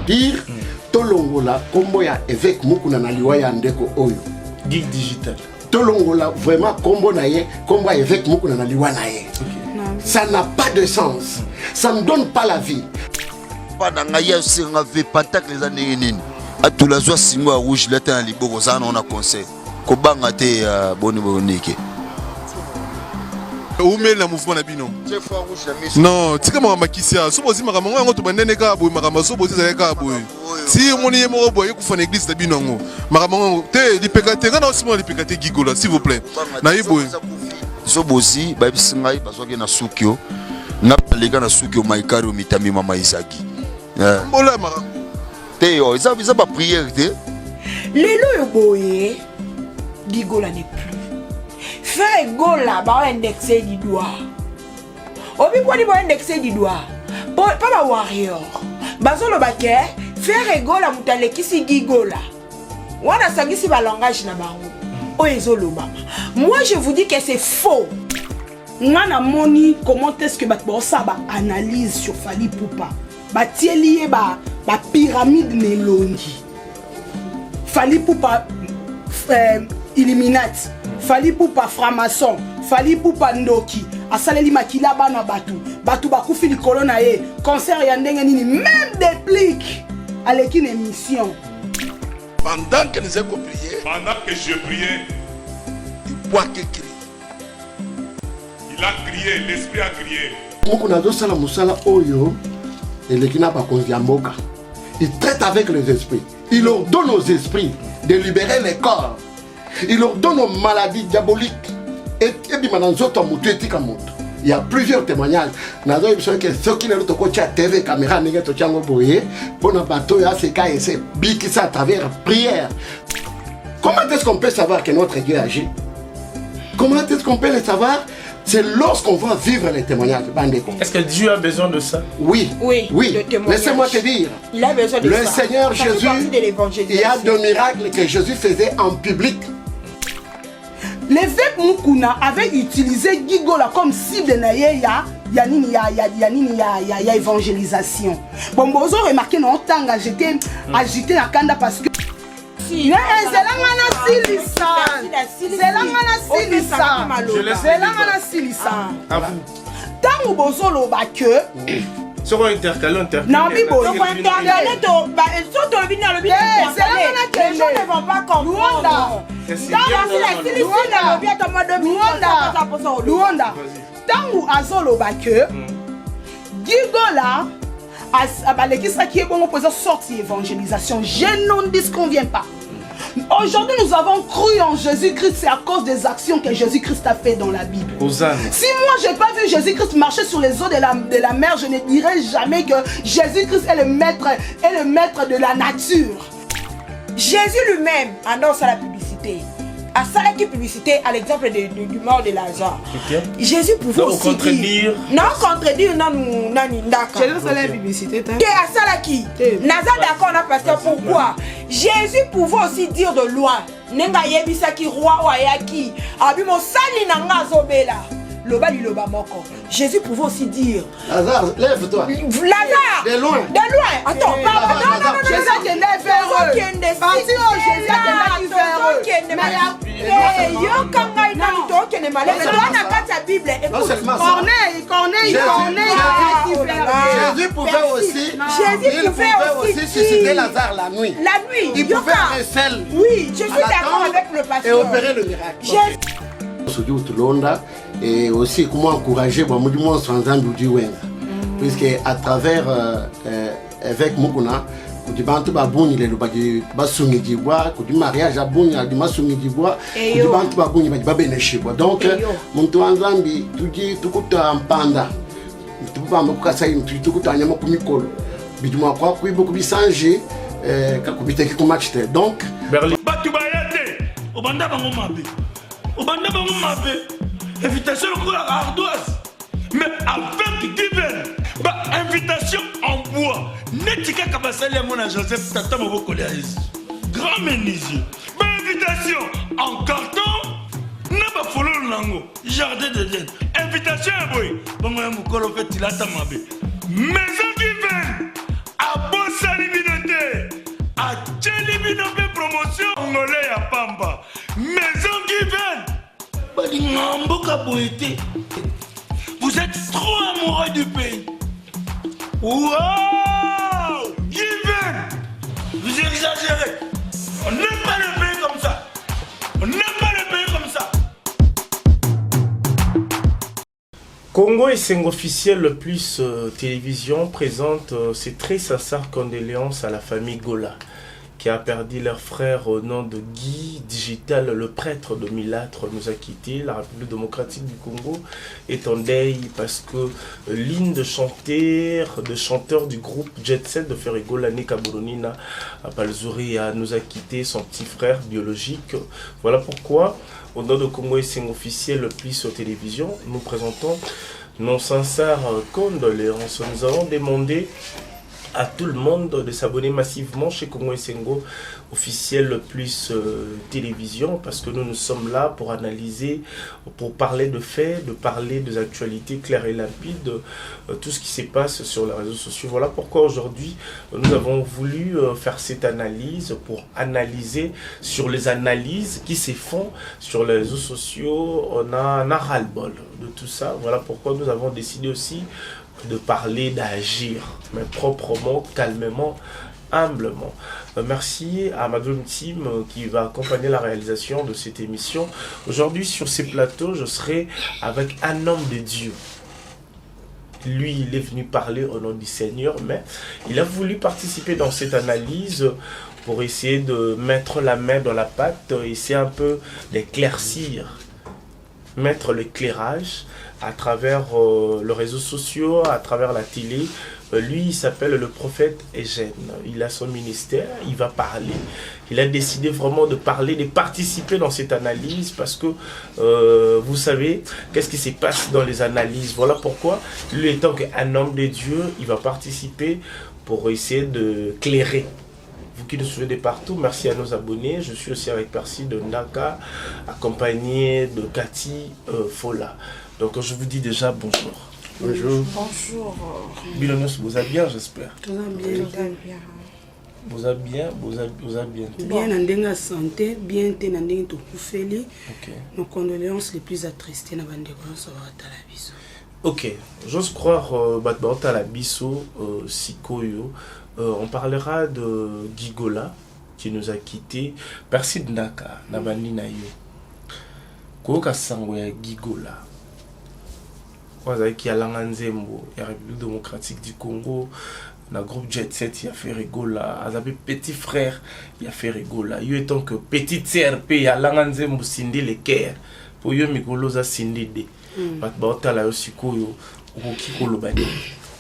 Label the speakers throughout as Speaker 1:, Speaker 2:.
Speaker 1: dire tolongola kombo ya évêque Mukuna na liwa ya ndeko oyo
Speaker 2: Geek Digital.
Speaker 1: tolongola vraiment kombo na ye kombo ya évêque Mukuna na liwa na ye. Ça n'a pas de sens. Ça ne donne pas la vie.
Speaker 3: Pendant que je suis en pentacle les années nini. À tout la joie singo rouge là dans les bocaux ça on a conseil. Kobanga te bonike.
Speaker 4: Où met le mouvement na bino? Non, tu comme makisia. So bozi makama ngo to bandene ka boy makama so bozi za ka boy. Si mon yé mo boy ku fana église na bino ngo. Makama ngo te di pekate ngana osimo di pekate gigola s'il vous plaît. Na yi boy.
Speaker 3: So bozi ba bisinga bazo ke na sukyo. Na palega na sukyo maikari o mitami mama Isaki.
Speaker 4: Mbola makama.
Speaker 3: Te yo, ils ont pas prière te.
Speaker 5: Lelo yo boye gigola n'est plus. Faire gola ba indexé du doigt. Obi quoi ni ba indexé du doigt. Pas ba warrior. Bazolo baké faire gola mutale kisi gigola. Wana sangisi ba langage na bango. O ezolo mama. Moi je vous dis que c'est faux. Ngana moni comment est-ce que ça ba analyse sur Fally Ipupa. Ba tielié ba pyramide melongi. Fally Ipupa Illuminati. Fally Ipupa franc-maçon. Fally Ipupa ndoki. Asaleli makila bana batu. Batu bakufi likolo na ye. Concert ya ndenge nini même déplique à l'équipe émission.
Speaker 4: Pendant que nous avons prié.
Speaker 6: Pendant que je priais.
Speaker 4: Il boit que crie.
Speaker 6: Il a crié, l'esprit a crié.
Speaker 1: Mukuna do sala musala oyo elekina pa konziamboka. Il traite avec les esprits. Il leur donne aux esprits de libérer les corps. Il leur donne aux maladies diaboliques. Et il y a plusieurs témoignages. Nous avons besoin que ceux qui ne sont pas TV, caméra, ne sont pas boyé, pour ne pas tout et c'est big ça à travers prière. Comment est-ce qu'on peut savoir que notre Dieu agit? Comment est-ce qu'on peut le savoir? C'est lorsqu'on va vivre les témoignages.
Speaker 2: Est-ce que Dieu a besoin de ça?
Speaker 1: Oui, oui, oui. Laissez-moi te dire.
Speaker 5: Il a besoin de
Speaker 1: le
Speaker 5: ça.
Speaker 1: Seigneur
Speaker 5: Ça
Speaker 1: Jésus, il y a des miracles que Jésus faisait en public.
Speaker 5: L'évêque Mukuna avait utilisé Gigola comme cible na ya évangélisation. Bon, vous avez remarqué non tant j'étais agité à Kanda parce que c'est la tant bozolo ba que
Speaker 2: sur intercalé
Speaker 5: non mais bon intercalé les gens ne vont pas comprendre. Luanda tangu azolo ba que Gigola abalekisa qui est bon pour sortir évangélisation je ne disconviens pas. Aujourd'hui, nous avons cru en Jésus-Christ, c'est à cause des actions que Jésus-Christ a fait dans la Bible.
Speaker 2: Hosanna.
Speaker 5: Si moi, je n'ai pas vu Jésus-Christ marcher sur les eaux de la mer, je ne dirai jamais que Jésus-Christ est le maître de la nature. Jésus lui-même annonce à la publicité. À ça, la publicité, à l'exemple du mort de Lazare. Okay. Jésus pouvait aussi
Speaker 2: contredire.
Speaker 5: Non, contredire, non, Jésus c'est la publicité. Et à ça, qui Nazar d'accord, on a passé. Pourquoi? Jésus pouvait aussi dire de loin. Nenga yebisa ki roi wa yaki. Abi mo sali nanga zobela. Loba li loba moko. Jésus pouvait aussi dire.
Speaker 1: Lazare, lève-toi.
Speaker 5: Lazare.
Speaker 1: De loin.
Speaker 5: De loin. Attends, non. Jésus qui est vers eux. Parti au Jésus qui est vers eux. Mais yo kanga ina mito qui est malade. Mais toi na kata Bible. Corneille.
Speaker 1: Jésus pouvait aussi susciter Lazare la nuit.
Speaker 5: La nuit.
Speaker 1: Il pouvait faire sel.
Speaker 5: Oui, je suis d'accord avec le pasteur.
Speaker 1: Et opérer le miracle. Et aussi comment encourager puisque à travers évêque Mukuna kuti bantu babunyi lelo basungi dibwa kuti mariage abunyi adi masungi dibwa kuti bantu babunyi babeneshibwa donc muntu wanzambi tuji tukuta mpanda tupamba kukasa into tukuta nyama kumikolo biduma kwa kuibo kubisanje kakubiteki kumachite donc
Speaker 6: batu bayate obanda bango mabe invitation pour la ardoise mais avec divers invitation en bois netika kabasali ya mona Joseph tata maboko ya Yesu grand menuisier invitation en carton na ba fololo nango jardin d'Éden invitation ya boy bongo ya mukolo fait tilata mabe maison divine abosali bino Mboka Boété, vous êtes trop amoureux du pays. Wow! Given! Vous exagérez. On n'aime pas le pays comme ça. On n'aime pas le pays comme ça.
Speaker 2: Congo et Sengo officiel le plus télévision présente ses très sincères condoléances à la famille Gola qui a perdu leur frère au nom de Guy Digital, le prêtre de Milâtre nous a quitté. La République démocratique du Congo est en deuil parce que l'une de chanteurs du groupe Jet Set de Ferrigola Nekaboronina Palzouria nous a quitté son petit frère biologique. Voilà pourquoi, au nom de Congo et Sengo officiel le plus aux télévisions, nous présentons nos sincères condoléances. Nous avons demandé à tout le monde de s'abonner massivement chez Congo et Sengo officiel le plus télévision parce que nous sommes là pour analyser, pour parler de faits, de parler des actualités claires et limpides, tout ce qui se passe sur les réseaux sociaux. Voilà pourquoi aujourd'hui nous avons voulu faire cette analyse pour analyser sur les analyses qui se font sur les réseaux sociaux. On a ras-le-bol de tout ça. Voilà pourquoi nous avons décidé aussi de parler, d'agir, mais proprement, calmement, humblement. Merci à ma Dream Team qui va accompagner la réalisation de cette émission. Aujourd'hui, sur ces plateaux, je serai avec un homme de Dieu. Lui, il est venu parler au nom du Seigneur, mais il a voulu participer dans cette analyse pour essayer de mettre la main dans la pâte, essayer un peu d'éclaircir, mettre l'éclairage à travers les réseaux sociaux, à travers la télé. Lui, il s'appelle le prophète Eugène. Il a son ministère, il va parler. Il a décidé vraiment de parler, de participer dans cette analyse parce que vous savez, qu'est-ce qui se passe dans les analyses. Voilà pourquoi, lui étant qu'un homme de Dieu, il va participer pour essayer de clairer. Vous qui nous suivez de partout, merci à nos abonnés. Je suis aussi avec Percy de Naka, accompagné de Cathy Fola. Donc je vous dis déjà bonjour.
Speaker 1: Bonjour.
Speaker 5: Bonjour.
Speaker 2: Bilonos, vous allez bien, j'espère.
Speaker 5: Tout va bien.
Speaker 2: Vous allez bien, vous allez bien.
Speaker 5: Bien dans la santé, bien dans la santé.
Speaker 2: Ok.
Speaker 5: Nos condoléances les plus attristées dans la biso.
Speaker 2: Ok, j'ose croire à la biso, Sikoyo. On parlera de Gigola qui nous a quittés. Percy de Naka, Nabani Nayo. Koka Sangoya Gigola. Qui a l'Anganzembo, la République démocratique du Congo, le groupe Jet Set, il a fait rigola. Azabe petit frère, il a fait rigola. Il est tant que petite CRP, il y a l'Anganzembo, Cindy le Caire. Pour eux, Mikoloza Cindy D.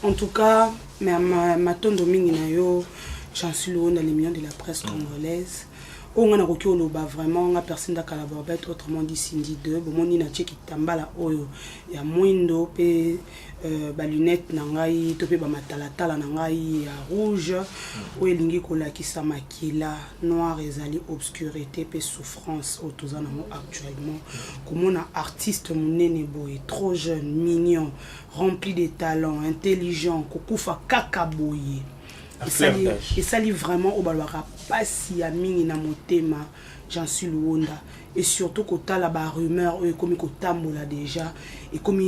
Speaker 5: En tout cas, ma tonde mingi na yo, j'en suis loin dans les millions de la presse congolaise. On a reculé au bas vraiment, on a personne dans la barbette, autrement dit Cindy 2. Bon, on a checké tambala oyo, il y a moindo pe lunette nangai, topé ba matalatala nangai ya rouge, ou elingi kola ki sa makila noir ezali obscurité pe souffrance autoza nango actuellement. Comme on a artiste monene boy, trop jeune, mignon, rempli de talent, intelligent, kokufa kakaboye. Et ça lit vraiment au balwara pas si à mingi na motema j'en suis Luonda et surtout que t'as la rumeur et comme que tambola déjà et comme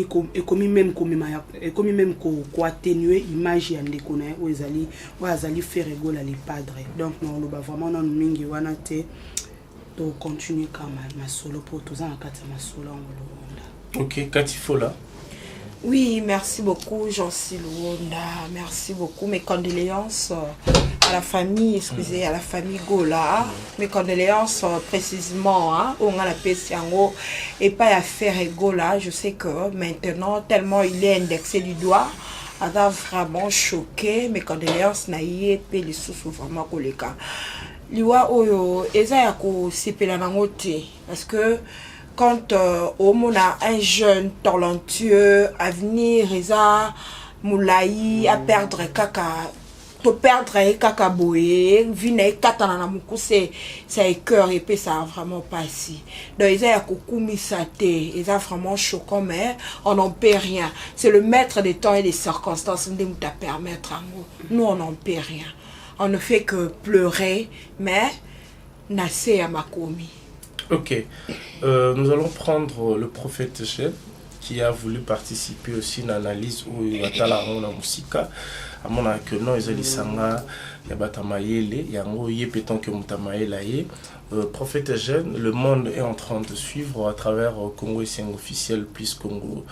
Speaker 5: même ko atténuer image ya ndeko na o ezali faire rigoler les padres. Donc non lo ba vraiment non mingi wana te to continuer quand même ma solo pour tous en kati ma solo en Luonda.
Speaker 2: OK, Katifola.
Speaker 5: Oui, merci beaucoup, Jean-Cy Luonda. Merci beaucoup. Mes condoléances à la famille, excusez, à la famille Gola. Mes condoléances précisément, on a la PCANGO et pas à faire Gola. Je sais que maintenant, tellement il est indexé du doigt, on a vraiment choqué. Mes condoléances, naïe, et les sous vraiment collègues. Liwa Oyo, Eza Yako, Sipela Nangote, parce que quand on a un jeune talentueux à venir, Reza Moulaï à perdre kaka, to perdre kaka boye, vine katana na mukuse, ça est cœur et puis ça a vraiment passé. Donc ils a kokumi saté, ils a vraiment choquant mais on n'en paie rien. C'est le maître des temps et des circonstances qui nous permettre à nous. Nous on n'en paie rien. On ne fait que pleurer, mais nassé à makomi.
Speaker 2: Ok. Nous allons prendre le prophète Eugène qui a voulu participer aussi à l'analyse où il va à la musique. À mon avis, que non, ils ont sanga, il y a Batamaïle, il y a un oye pétant que Mutamaïle aïe. Prophète Eugène, le monde est en train de suivre à travers Congo et c'est officiel plus Congo.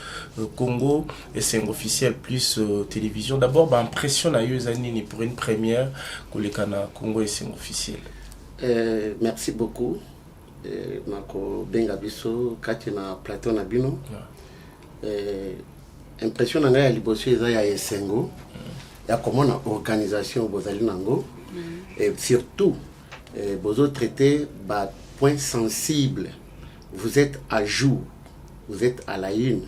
Speaker 2: Congo et c'est officiel plus télévision. D'abord, bah, impression à Yuzanini pour une première que les Cana Congo et c'est officiel.
Speaker 1: Merci beaucoup. Nako benga biso kati na plateau na bino. Impression nanga ya liboso eza ya esengo. Ya comment na organisation bozali nango. Et surtout bozo traiter ba point sensible. Vous êtes à jour. Vous êtes à la une.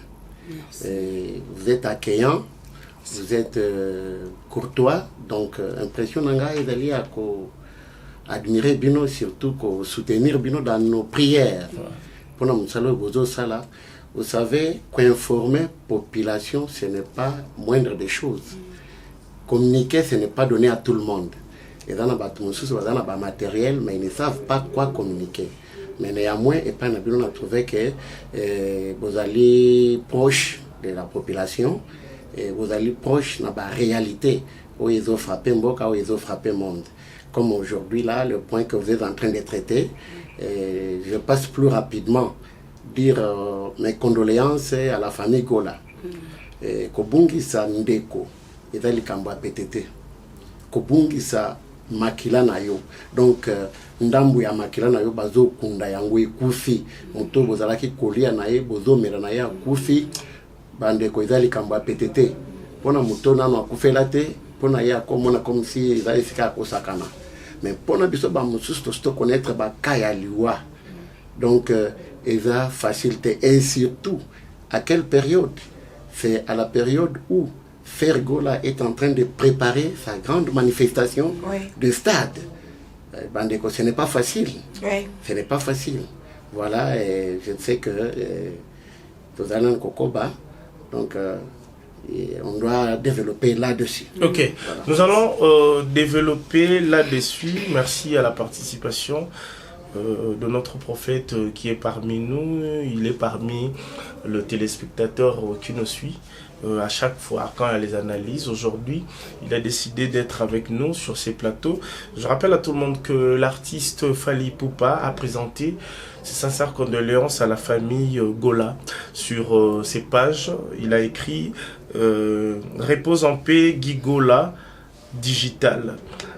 Speaker 1: Vous êtes accueillant. Vous êtes courtois. Donc impression nanga ezali ya ko admirer Bino, surtout pour soutenir Bino dans nos prières. Pour nous, vous savez qu'informer la population, ce n'est pas moindre des choses. Communiquer, ce n'est pas donné à tout le monde. Et dans le matériel, mais ils ne savent pas quoi communiquer. Mais néanmoins, on a trouvé que vous allez proche de la population, et vous allez proche de la réalité, où ils ont frappé Mboka, où ils ont frappé le monde. Comme aujourd'hui, là, le point que vous êtes en train de traiter, je passe plus rapidement dire mes condoléances à la famille Gola. Kobungisa Ndeko, ezali kamba PTT. Kobungisa makila na yo. Donc, ndambu ya makila na yo bazo kunda yango ekufi. Muto bozalaki kolia na ye, bozo mera na ye akufi. Bandeko ezali kamba PTT. Pona muto nano akufela te, pona ye akomona comme si ezali sika akosakana. Mais pour nous, nous devons connaître Kaya Liwa. Donc, il va faciliter. Et surtout, à quelle période? C'est à la période où Fergola est en train de préparer sa grande manifestation de stade. Bandeko, ce n'est pas facile. Ce n'est pas facile. Voilà, et je sais que vous allez en Kokoba. Donc, et on doit développer là-dessus.
Speaker 2: Ok, voilà. Nous allons développer là-dessus. Merci à la participation de notre prophète qui est parmi nous. Il est parmi le téléspectateur qui nous suit. À chaque fois quand il y a les analyses, aujourd'hui, il a décidé d'être avec nous sur ces plateaux. Je rappelle à tout le monde que l'artiste Fally Ipupa a présenté ses sincères condoléances à la famille Gola sur ses pages. Il a écrit repose en paix Guy Gola digital.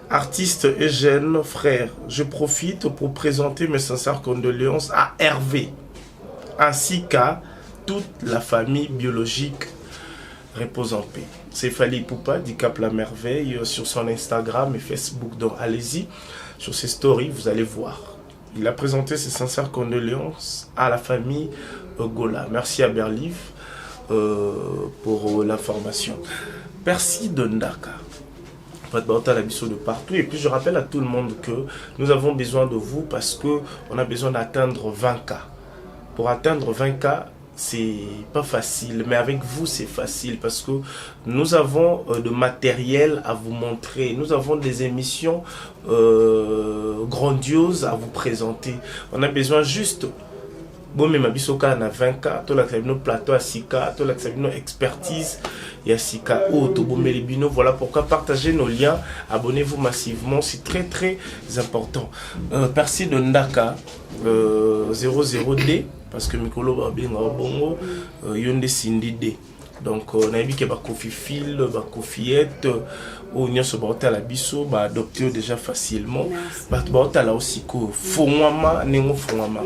Speaker 2: Artiste Eugène, frère, je profite pour présenter mes sincères condoléances à Hervé ainsi qu'à toute la famille biologique. Repose en paix. C'est Fally Ipupa du Cap La Merveille sur son Instagram et Facebook. Donc allez-y, sur ses stories, vous allez voir. Il a présenté ses sincères condoléances à la famille Gola. Merci à Berliv pour l'information. Merci de Ndaka. De partout. Et puis je rappelle à tout le monde que nous avons besoin de vous parce qu'on a besoin d'atteindre 20K. Pour atteindre 20K, c'est pas facile, mais avec vous c'est facile parce que nous avons de matériel à vous montrer, nous avons des émissions grandioses à vous présenter. On a besoin juste bon mais ma bisoka na 20K, tout l'accepte plateau à 6K, tout l'accepte expertise et à 6K auto bon bino. Voilà pourquoi partagez nos liens, abonnez-vous massivement, c'est très très important. Merci de Ndaka 00D parce que Mikolo va bien au bongo yonde Cindy D. Donc on a vu que ba Kofi Phil, ba Kofiette ou n'y a ce à la biso ba adopté déjà facilement. Ba là aussi ko fongwama nengo fongwama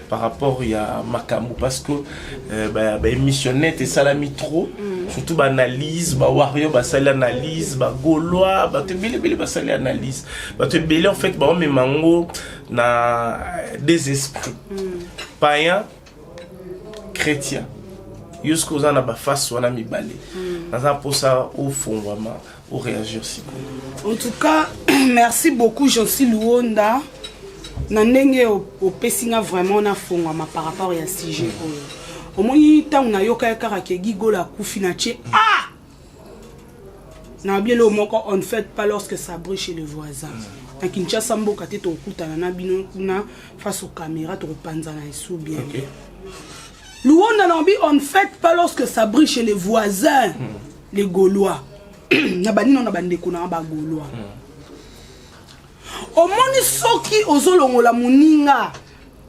Speaker 2: par rapport il y a makambu parce que ba émissionnette et salami trop surtout ba analyse ba warrior ba sali analyse ba gaulois ba te bele ba sali analyse ba te bele en fait ba on mango na des esprits païens chrétiens. Jusqu'aux ans à face on a mis balé. Dans un pour ça au fond vraiment au réagir si.
Speaker 5: En tout cas, merci beaucoup Josi Luonda. Nandenge au pessinga vraiment na fond par rapport à ce sujet. Au moins tant on a yoka kara ke gigola kufinache ah. Na bien le moko on fait pas lorsque ça brûle chez les voisins. En Kinshasa mboka te to kutana na bino kuna face aux caméras to panza na sou bien.
Speaker 2: OK.
Speaker 5: Luonda na bi on fait pas lorsque ça brûle chez les voisins. Les Gaulois. Na banino na bandeko na ba Gaulois. Omoni soki ozolongola muninga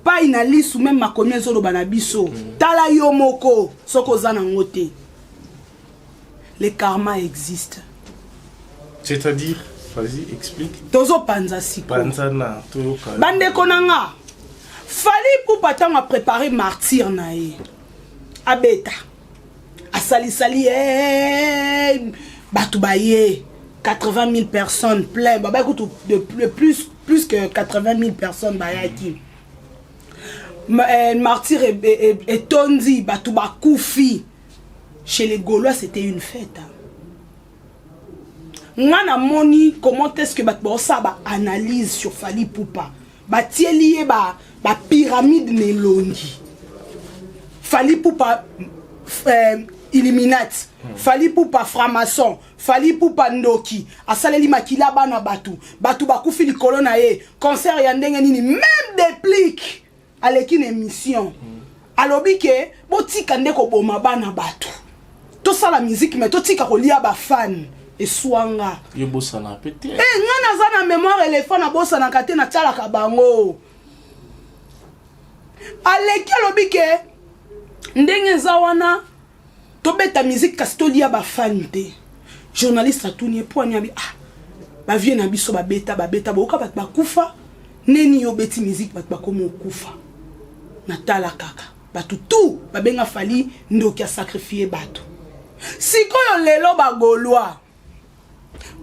Speaker 5: pa inalisu même makomi ezoloba na biso. Tala yo moko soko zana ngote. Le karma existe.
Speaker 2: C'est-à-dire, vas-y, explique.
Speaker 5: Tozo panza siko.
Speaker 2: Panzana, toyoka.
Speaker 5: Bande konanga. Fali pour patang a préparé martyr nae. Abeta. Asali sali batu baye 80 000 personnes plein. Baba écoute de plus que 80 000 personnes bayaki. Martyr et tondi batu bakoufi. Chez les Gaulois, c'était une fête. Ngana moni comment est-ce que ça ba analyse sur Fali Poupa. Ba tielié ba pyramide nelongi. Fali Poupa Illuminati. Fali Poupa franc-maçon. Fali Poupa ndoki. Asaleli makila bana batu. Batu bakufi likolo na ye. Concert ya ndenge nini même déplique avec une émission. Alobi ke botika ndeko boma bana batu. Tout ça la musique mais tout tika kolia ba fan et swanga
Speaker 2: yo bossa na pété
Speaker 5: ngana za na mémoire éléphant na bossa na kate na tala ka bango aleki alobi ke ndenge za wana to beta musique kasi to lia ba fan te journaliste atuni poani abi ba vie na biso ba beta boka ba kufa neni yo beti musique ba komo kufa na tala kaka batu tout ba benga Fali ndoki a sacrifier batu. Si quand lelo ba Gaulois,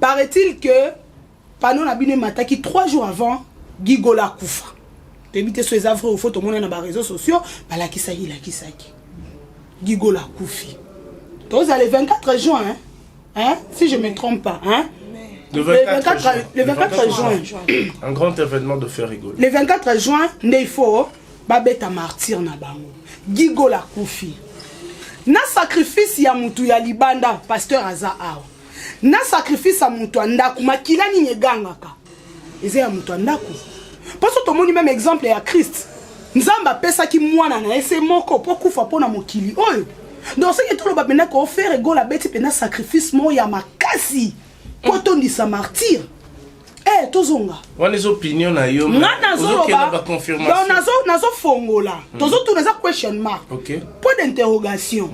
Speaker 5: paraît-il que pendant la bine mataki 3 jours avant Gigola Koufa. T'évites sur les avres au photo mon na ba réseaux sociaux, ba la kisaki Gigola Koufi. Donc le 24 juin hein, si je me trompe pas hein.
Speaker 2: Le 24
Speaker 5: juin.
Speaker 2: Un grand événement de faire rigoler.
Speaker 5: Le 24 juin, il faut babeta martyr na bango. Gigola Koufi. Na sacrifice ya mutu ya libanda pasteur aza awa. Na sacrifice ya mutu andaku makila ni nyegangaka. Eze ya mutu andaku. Parce que tout le monde même exemple ya Christ. Nzamba pesa ki mwana na ese moko po kufa pona mokili oyo. Donc ce qui tout le babena ko faire gola beti pena sacrifice mo ya makasi. Poto ndisa martyr. Tozonga.
Speaker 2: On les opinions na yo.
Speaker 5: Nazo
Speaker 2: confirmation.
Speaker 5: Nazo fongola. Tozo tout nazo question mark.
Speaker 2: OK.
Speaker 5: Point d'interrogation.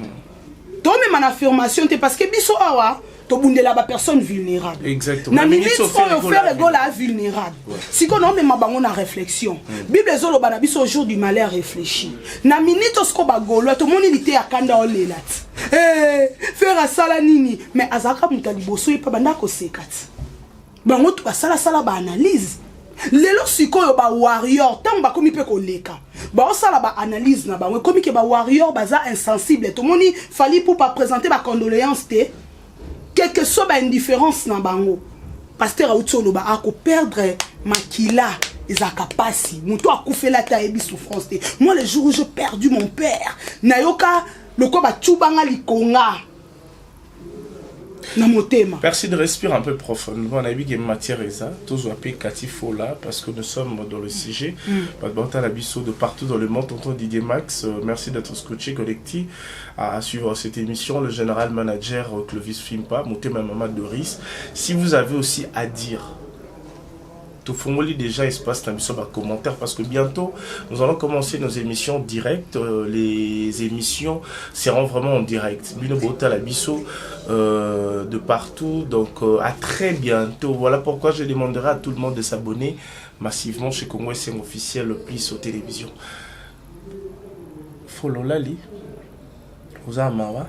Speaker 5: To même en affirmation parce que biso awa to bundela ba personne vulnérable.
Speaker 2: Exactement.
Speaker 5: Na minute faut faire gola vulnérable. Si qu'on on même bango na réflexion. Bible zolo bana biso au jour du malheur réfléchi. Na minute sko ba golo to moni lité akanda olelat. Faire sala nini mais azaka mutali boso pa banda ko sekat. Bango tu sala ba analyse. Lelo sikoyo ba warrior tant ba komi pe ko leka. Ba sala ba analyse na ba komi ke ba warrior baza insensible. To moni Fali pour pas présenter ba condoléances te. Quelque soit ba indifférence na bango. Pasteur Autolo ba ako perdre makila ezaka pasi. Muto akufe la ta ebi souffrance te. Moi le jour où j'ai perdu mon père, nayoka loko ba tubanga likonga.
Speaker 2: Merci de respirer un peu profondément. On a vu que matière est ça. Tous on appelle Katifo là parce que nous sommes dans le sujet. De partout dans le monde. Tonton Didier Max, merci d'être scotché collectif à suivre cette émission. Le général manager Clovis Fimpa, monté ma maman Doris. Si vous avez aussi à dire, tout fongoli déjà espace dans commentaire parce que bientôt nous allons commencer nos émissions directes. Les émissions seront vraiment en direct. Bino Bota la biso de partout. Donc à très bientôt. Voilà pourquoi je demanderai à tout le monde de s'abonner massivement chez Congo SM officiel le plus aux télévisions. Follow Lali. Mawa.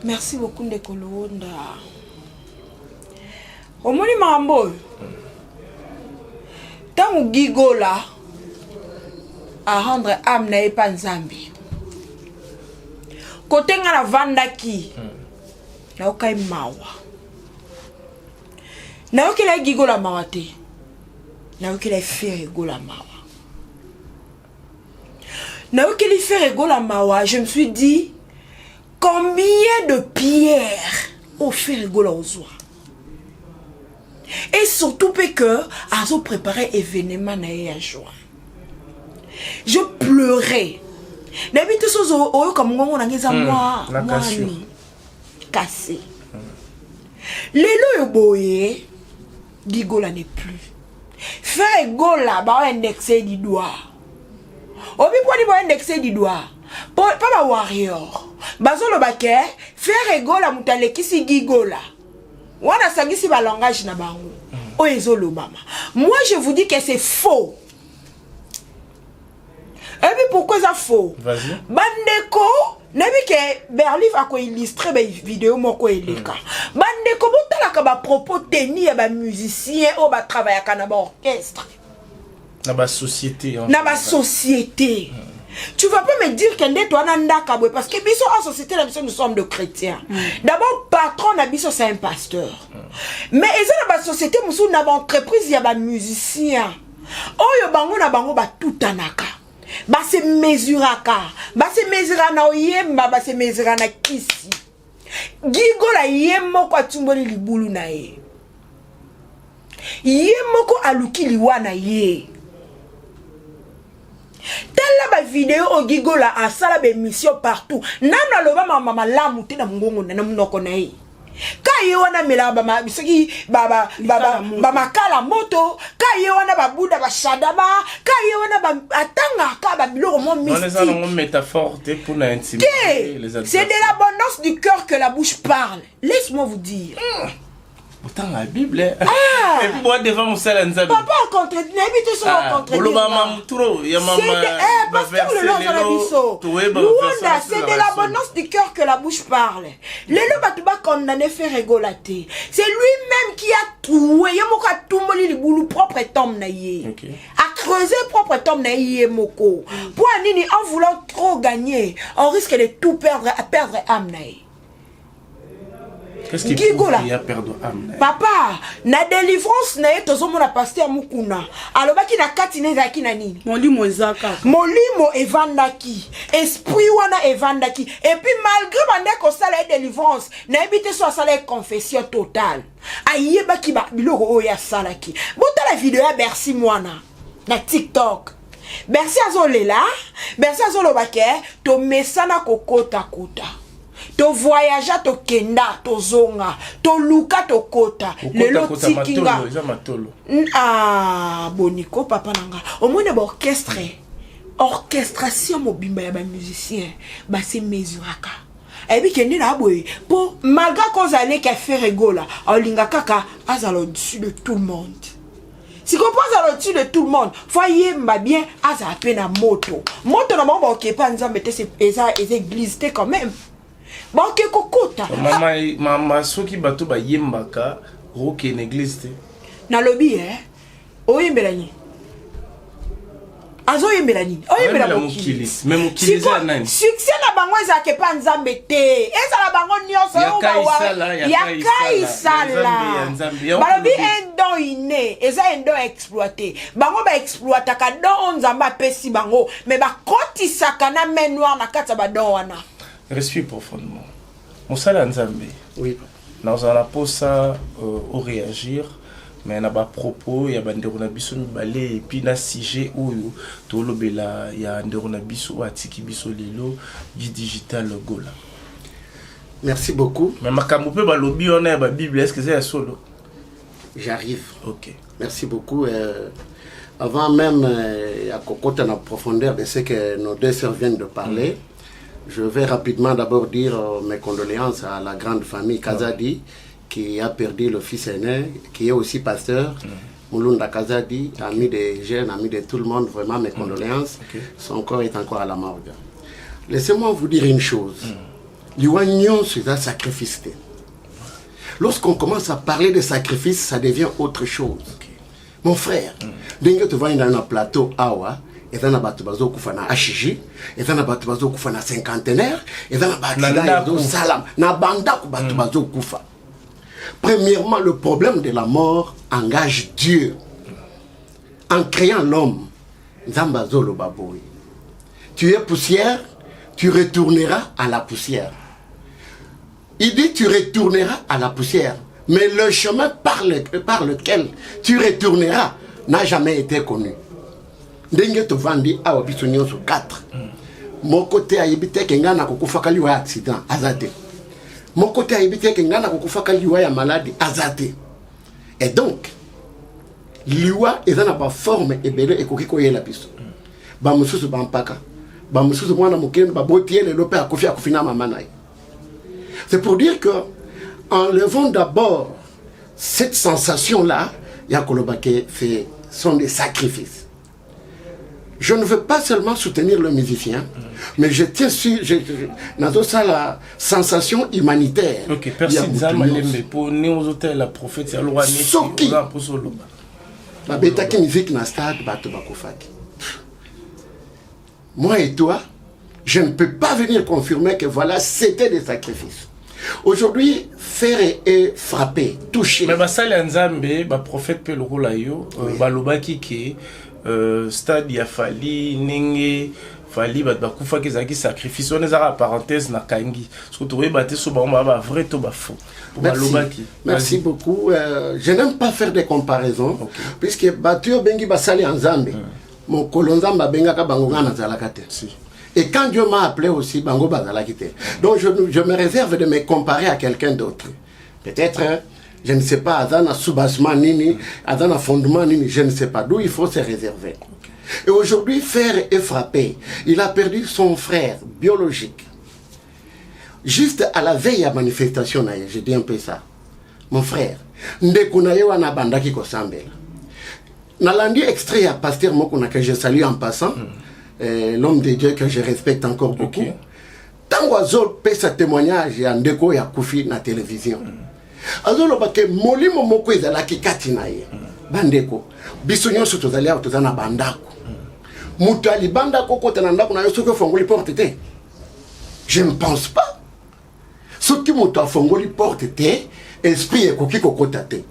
Speaker 5: Merci beaucoup Ndekolo Nda. Omoni mambo tangu Gigola a rendre âme na epa nzambi kote nga na vandaki na okai mawa na okela Gigola mawa te na okela faire Gigola mawa na okeli faire Gigola mawa je me suis dit Combien de pierres ont fait rigoler aux oies? Et surtout que Azo préparait événement à joie. Je pleurais. N'habite ce jour comme on a dit à moi, cassé. L'élo boye, Gigola n'est plus. Faire Gola, bah indexé du doigt. Obi pour indexé du doigt. Pas warrior. Bazolo bake, faire Gola mutale kisi Gigola. Wana sagisi ba langage na bango. Oezolo bama. Moi je vous dis que c'est faux. Et puis pourquoi ça faux?
Speaker 2: Vas-y.
Speaker 5: Bandeko, nebi ke Berlif a ko illustrer ba vidéo moko eleka. Bandeko botala ka ba propos tenir ba musicien o ba travailler ka na ba orchestre.
Speaker 2: Na ba société.
Speaker 5: Na ba société. Tu vas pas me dire que n'est toi nanda kabwe parce que biso en société la biso nous sommes de chrétiens. D'abord patron na biso c'est un pasteur. Mais eza na ba société musu na ba entreprise ya ba musicien. Oyo bango na bango ba tutanaka. Ba se mesuraka. Ba se mesurana oyemba ba se mesurana kisi. Gigola yemo kwa tumboli libulu na ye. Yemo ko aluki liwana ye. Telle la vidéo au Gigola a sala be mission partout. Nana loba mama lamu te na mungongo na munoko na ye. Ka ye wana mela ba bisoki baba kala moto, ka ye wana ba buda ba shadaba, ka ye wana ba atanga ka ba biloko mo mystique.
Speaker 2: On est dans une métaphore pour intimider les adversaires.
Speaker 5: C'est de l'abondance du cœur que la bouche parle. Laisse-moi vous dire.
Speaker 2: Autant la Bible. Et puis moi devant mon salon nzabi.
Speaker 5: Papa contre n'habite sur contre.
Speaker 2: Bolo maman trop, ya maman.
Speaker 5: C'est de l'abondance du cœur que la bouche parle. Lelo batuba condamné fait rigolater. C'est lui-même qui a trouvé yamoka tumoli libulu propre tombe na ye. A creuser propre tombe na ye moko. Pour nini en voulant trop gagner, on risque de tout perdre à perdre âme na ye.
Speaker 2: Qu'est-ce qui peut y perdre âme?
Speaker 5: Papa, na délivrance na tozo mona pasteur mukuna. Alobaki na katine zaki na nini?
Speaker 7: Molimo ezaka.
Speaker 5: Molimo evandaki. Esprit wana evandaki. Et puis malgré bande ko sala délivrance, na ebite so sala confession totale. Ayeba ki ba biloko oya salaki. Bota la vidéo ya Bercy mwana na TikTok. Bercy azolela, Bercy azolobake to mesana kokota kota. To voyage to kenda to zonga to luka to kota lelo tikinga boniko papa nanga omone ba orchestration mobimba ya ba musicien ba se mesuraka et puis kende na boy pour malgré qu'on allait qu'à faire rigola olinga kaka azalo au-dessus de tout le monde. Si on pense au-dessus de tout le monde, voyez m'a bien aza pena moto na mamba okepa nzambe te c'est église quand même. Bon, que kokota.
Speaker 2: Maman, soki bato ba yembaka, roke en église te.
Speaker 5: Na lobby, oyembelani. Azo yembelani. Oyembela mokili.
Speaker 2: Mais mokili za nani?
Speaker 5: Succès na bango ezake pa nzambe te. Eza la bango nyonso yo ba. Ya sala. Balobi un don inné, eza un don exploité. Bango ba exploitaka don nzamba pesi bango, mais ba kotisaka na main noire na kata ba don wana.
Speaker 2: Respire profondément. Mosala Nzambe.
Speaker 1: Oui.
Speaker 2: Nous allons posa au réagir, mais na ba propos ya bandeko na biso mibale et puis na sujet oyo to lobela ya ndeko na biso atiki biso lelo du digital Gola.
Speaker 1: Merci beaucoup.
Speaker 2: Mais makambo pe ba lobi on a ba Bible est-ce que c'est solo?
Speaker 1: J'arrive.
Speaker 2: OK.
Speaker 1: Merci beaucoup. Avant même à cocoter en profondeur de ce que nos deux sœurs viennent de parler. Je vais rapidement d'abord dire mes condoléances à la grande famille Kazadi qui a perdu le fils aîné, qui est aussi pasteur. Mulunda Kazadi, ami des jeunes, ami de tout le monde, vraiment mes condoléances. Son corps est encore à la morgue. Laissez-moi vous dire une chose. L'Iwagnon, c'est un sacrifice. Lorsqu'on commence à parler de sacrifice, ça devient autre chose. Mon frère, dès que tu vas dans un plateau, awa, et dans la batubazo kufana ashiji, et dans la batubazo kufana cinquantenaire, et dans la batubazo salam, na banda batubazo kufa. Premièrement, le problème de la mort engage Dieu. En créant l'homme, tu es poussière, tu retourneras à la poussière. Il dit tu retourneras à la poussière. Mais le chemin par lequel tu retourneras n'a jamais été connu. Ndenge to vandi awa biso nyonso 4. Mon côté ayibite ke ngana kokufa liwa accident azate. Mon côté ayibite ke ngana kokufa liwa ya maladie azate. Et donc liwa ezana ba forme ebele ekoki koyela biso. Ba mususu ba mpaka. Ba mususu mwana mukende ba botiele lope akufia kufina mama naye. C'est pour dire que en levant d'abord cette sensation-là, Yakolobake fait sont des sacrifices. Je ne veux pas seulement soutenir le musicien, mais je tiens sur la sensation humanitaire.
Speaker 2: Ok, merci Nzambe pour nous autres la prophète Alouane
Speaker 1: Soki. La bétaki musique na stade bato bakofaki. Moi et toi, je ne peux pas venir confirmer que voilà, c'était des sacrifices. Aujourd'hui, faire et frapper, toucher.
Speaker 2: Mais basali Nzambe, ba prophète pe lokola yo, ba lobaki ke stade ya fali nenge fali ba kufa ke zaki sacrifice on ezara parenthèse na kangi. Parce que tu ba te so ba vrai to ba faux.
Speaker 1: Merci beaucoup. Je n'aime pas faire des comparaisons puisque batio bengi basali Nzambe. Mon kolonzamba benga ka bangonga na zalakate. Et quand Dieu m'a appelé aussi, Bango Bazalakite. Donc je me réserve de me comparer à quelqu'un d'autre. Peut-être, je ne sais pas, Adana Soubasman Nini, Adana Fondement Nini, je ne sais pas d'où il faut se réserver. Et aujourd'hui, faire et frapper, il a perdu son frère biologique. Juste à la veille à manifestation, je dis un peu ça. Mon frère, Ndekunaye wana bandaki kosambela. Nalandi extrait à Pasteur Mokuna que je salue en passant. L'homme de Dieu que je respecte encore beaucoup. Tant qu'Azol paie sa témoignage, il y a un déco et a Koufi na télévision. Azol obake molimo moko ezala ki katina ye. Bandeko. Bisonyo surtout aller à tozana bandako. Mutali bandako ko tananda na yo soko fongoli porte te. Je ne pense pas. Ce qui muto fongoli porte te, esprit ekoki kokota te.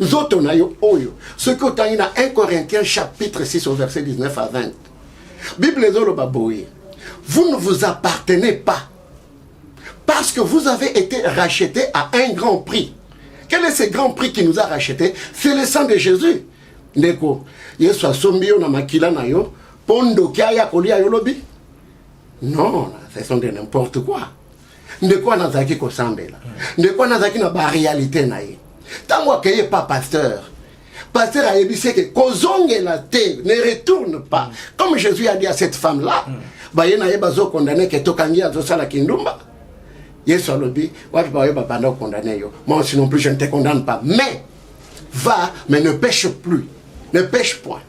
Speaker 1: Zoto na yo oyo. Ce que tu as dans 1 Corinthiens chapitre 6 au verset 19 à 20. Bible vous ne vous appartenez pas parce que vous avez été racheté à un grand prix. Quel est ce grand prix qui nous a racheté? C'est le sang de Jésus. Ndeko, yesu asombio na makila na yo, pondo kaya kolia yo lobi? Non, ce sont de n'importe quoi. Ndeko anazaki kosambela. Ndeko anazaki na ba réalité na ye. Tango akeye pas pasteur. Pasteur a ébissé que Kozonge la terre ne retourne pas. Comme Jésus a dit à cette femme-là, Bayena Ebazo condamné que Tokangi a Zosala Kindumba. Yesu alobi, Wapi Bayeba Banda condamné yo. Moi aussi non plus, je ne te condamne pas. Mais, va, mais ne pêche plus. Ne pêche point.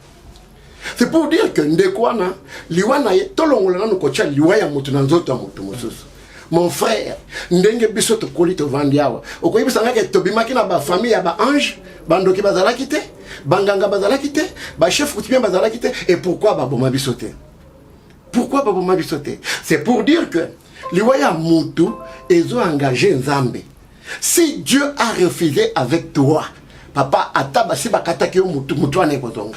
Speaker 1: C'est pour dire que Ndekwana, Liwana, Tolongolana no kocha Liwaya Mutunanzoto Mutumusus. Mon frère, ndenge biso to kolito vandiawa. Okoyibi sanga ke tobimaki na ba famille ya ba ange, bandoki bazala kite, banganga bazala kite, ba chef coutumier bazala kite et pourquoi ba boma bisoté? Pourquoi ba boma bisoté? C'est pour dire que liwaya mutu ezo engagé Nzambe. Si Dieu a refusé avec toi, papa ataba si bakataki yo mutu ane kotonga.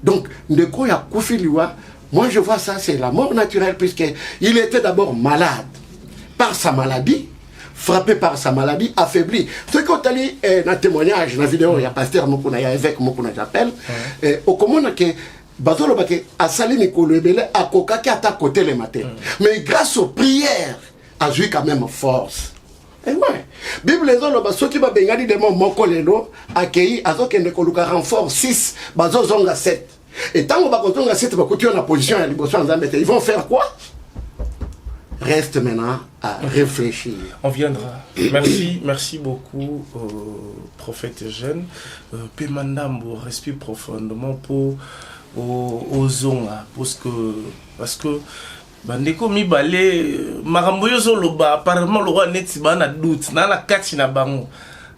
Speaker 1: Donc ndeko ya kufi liwa. Moi, je vois ça, c'est la mort naturelle, puisqu'il était d'abord malade par sa maladie, frappé par sa maladie, affaibli. Ce qu'on a dit dans le témoignage, dans la vidéo, il y a pasteur Mokuna, il y a évêque Mokuna, j'appelle, au commun, que Bazolo Bake a sali Nikolo Ebele, a Koka qui a à côté les matins. Mais grâce aux prières, a joué quand même force. Et ouais, Bible les autres, ceux qui va bengadi de mon Mokolelo, accueilli, à ce qu'il ne coloque renfort 6, Bazo Zonga 7. Et tant qu'on va continuer à cette position à l'Ibosso, ils vont faire quoi? Reste maintenant à réfléchir.
Speaker 2: On viendra. Merci beaucoup, prophète Eugène. Pemandambo, respire profondément pour aux zonga, parce que bandeko mi balé maramboyo zoloba apparemment le roi net bana doute na la kati na bango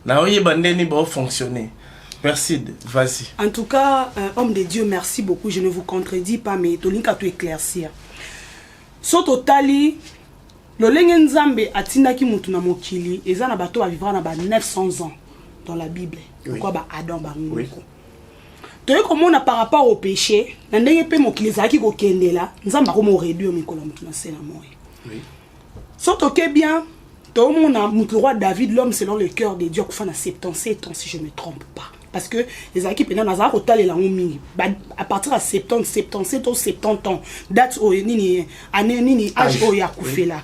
Speaker 2: na oye bandeni ba fonctionner. Merci, vas-y.
Speaker 5: En tout cas, homme de Dieu, merci beaucoup. Je ne vous contredis pas, mais Tolinka tout éclaircir. Soto tali, le Lengenzambe atindaki mutu na mokili, ezana bato a vivre na ba 900 ans dans la Bible. Pourquoi ba Adam ba ngoko. Toye comme on a par rapport au péché, na ndenge pe mokili zaki ko kendela, nzamba ko mo réduire mikolo mutu na sena moye. Oui. Soto ke bien Tout le monde a le roi David, l'homme selon le cœur de Dieu, qui a 77 ans, si je ne me trompe pas. Parce que les équipes, à partir de 70, 77 ou 70 ans, date âge où il a coupé là.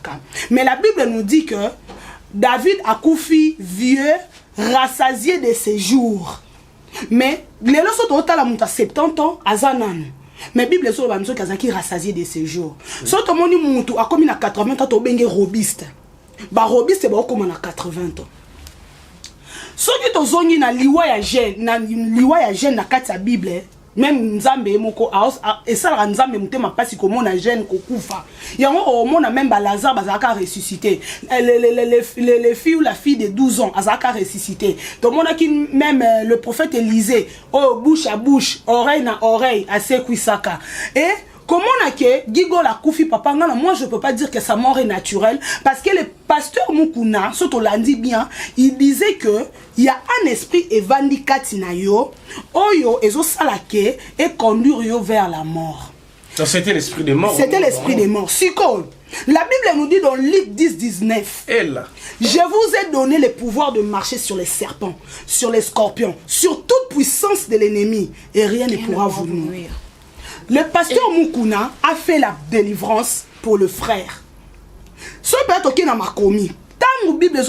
Speaker 5: Mais la Bible nous dit que David a coupé vieux, rassasié de ses jours. Mais les autres ont 70 ans, à Zanan. Mais la Bible est rassasié de ses jours. Si tout le monde a commis à 80 ans, tu es robuste. Robuste, c'est comme à 80 ans. Si tu as na liwa ya jeune na kati ya Bible, même nzambe moko et ça nzambe mutema pasi ko mona jeune ko kufa. Yango o mona même Lazare bazaka ressuscité. Les filles ou la fille de 12 ans azaka ressuscité. To mona ki même le prophète Élisée, oh bouche à bouche, oreille na oreille, asekwisaka. Et comment on a que Gigo la Koufi papa, moi je peux pas dire que sa mort est naturelle parce que le pasteur Mukuna, surtout l'a dit bien, il disait que il y a un esprit evandi katinayo, oyo ezo salake et conduire yo vers la mort.
Speaker 2: Donc c'était l'esprit des morts.
Speaker 5: C'était l'esprit des morts. Sikol. La Bible nous dit dans Luc 10, 19, je vous ai donné le pouvoir de marcher sur les serpents, sur les scorpions, sur toute puissance de l'ennemi et rien ne pourra vous nuire. Le pasteur Mukuna a fait la délivrance pour le frère. Ce père qui n'a pas commis. Tant que Bible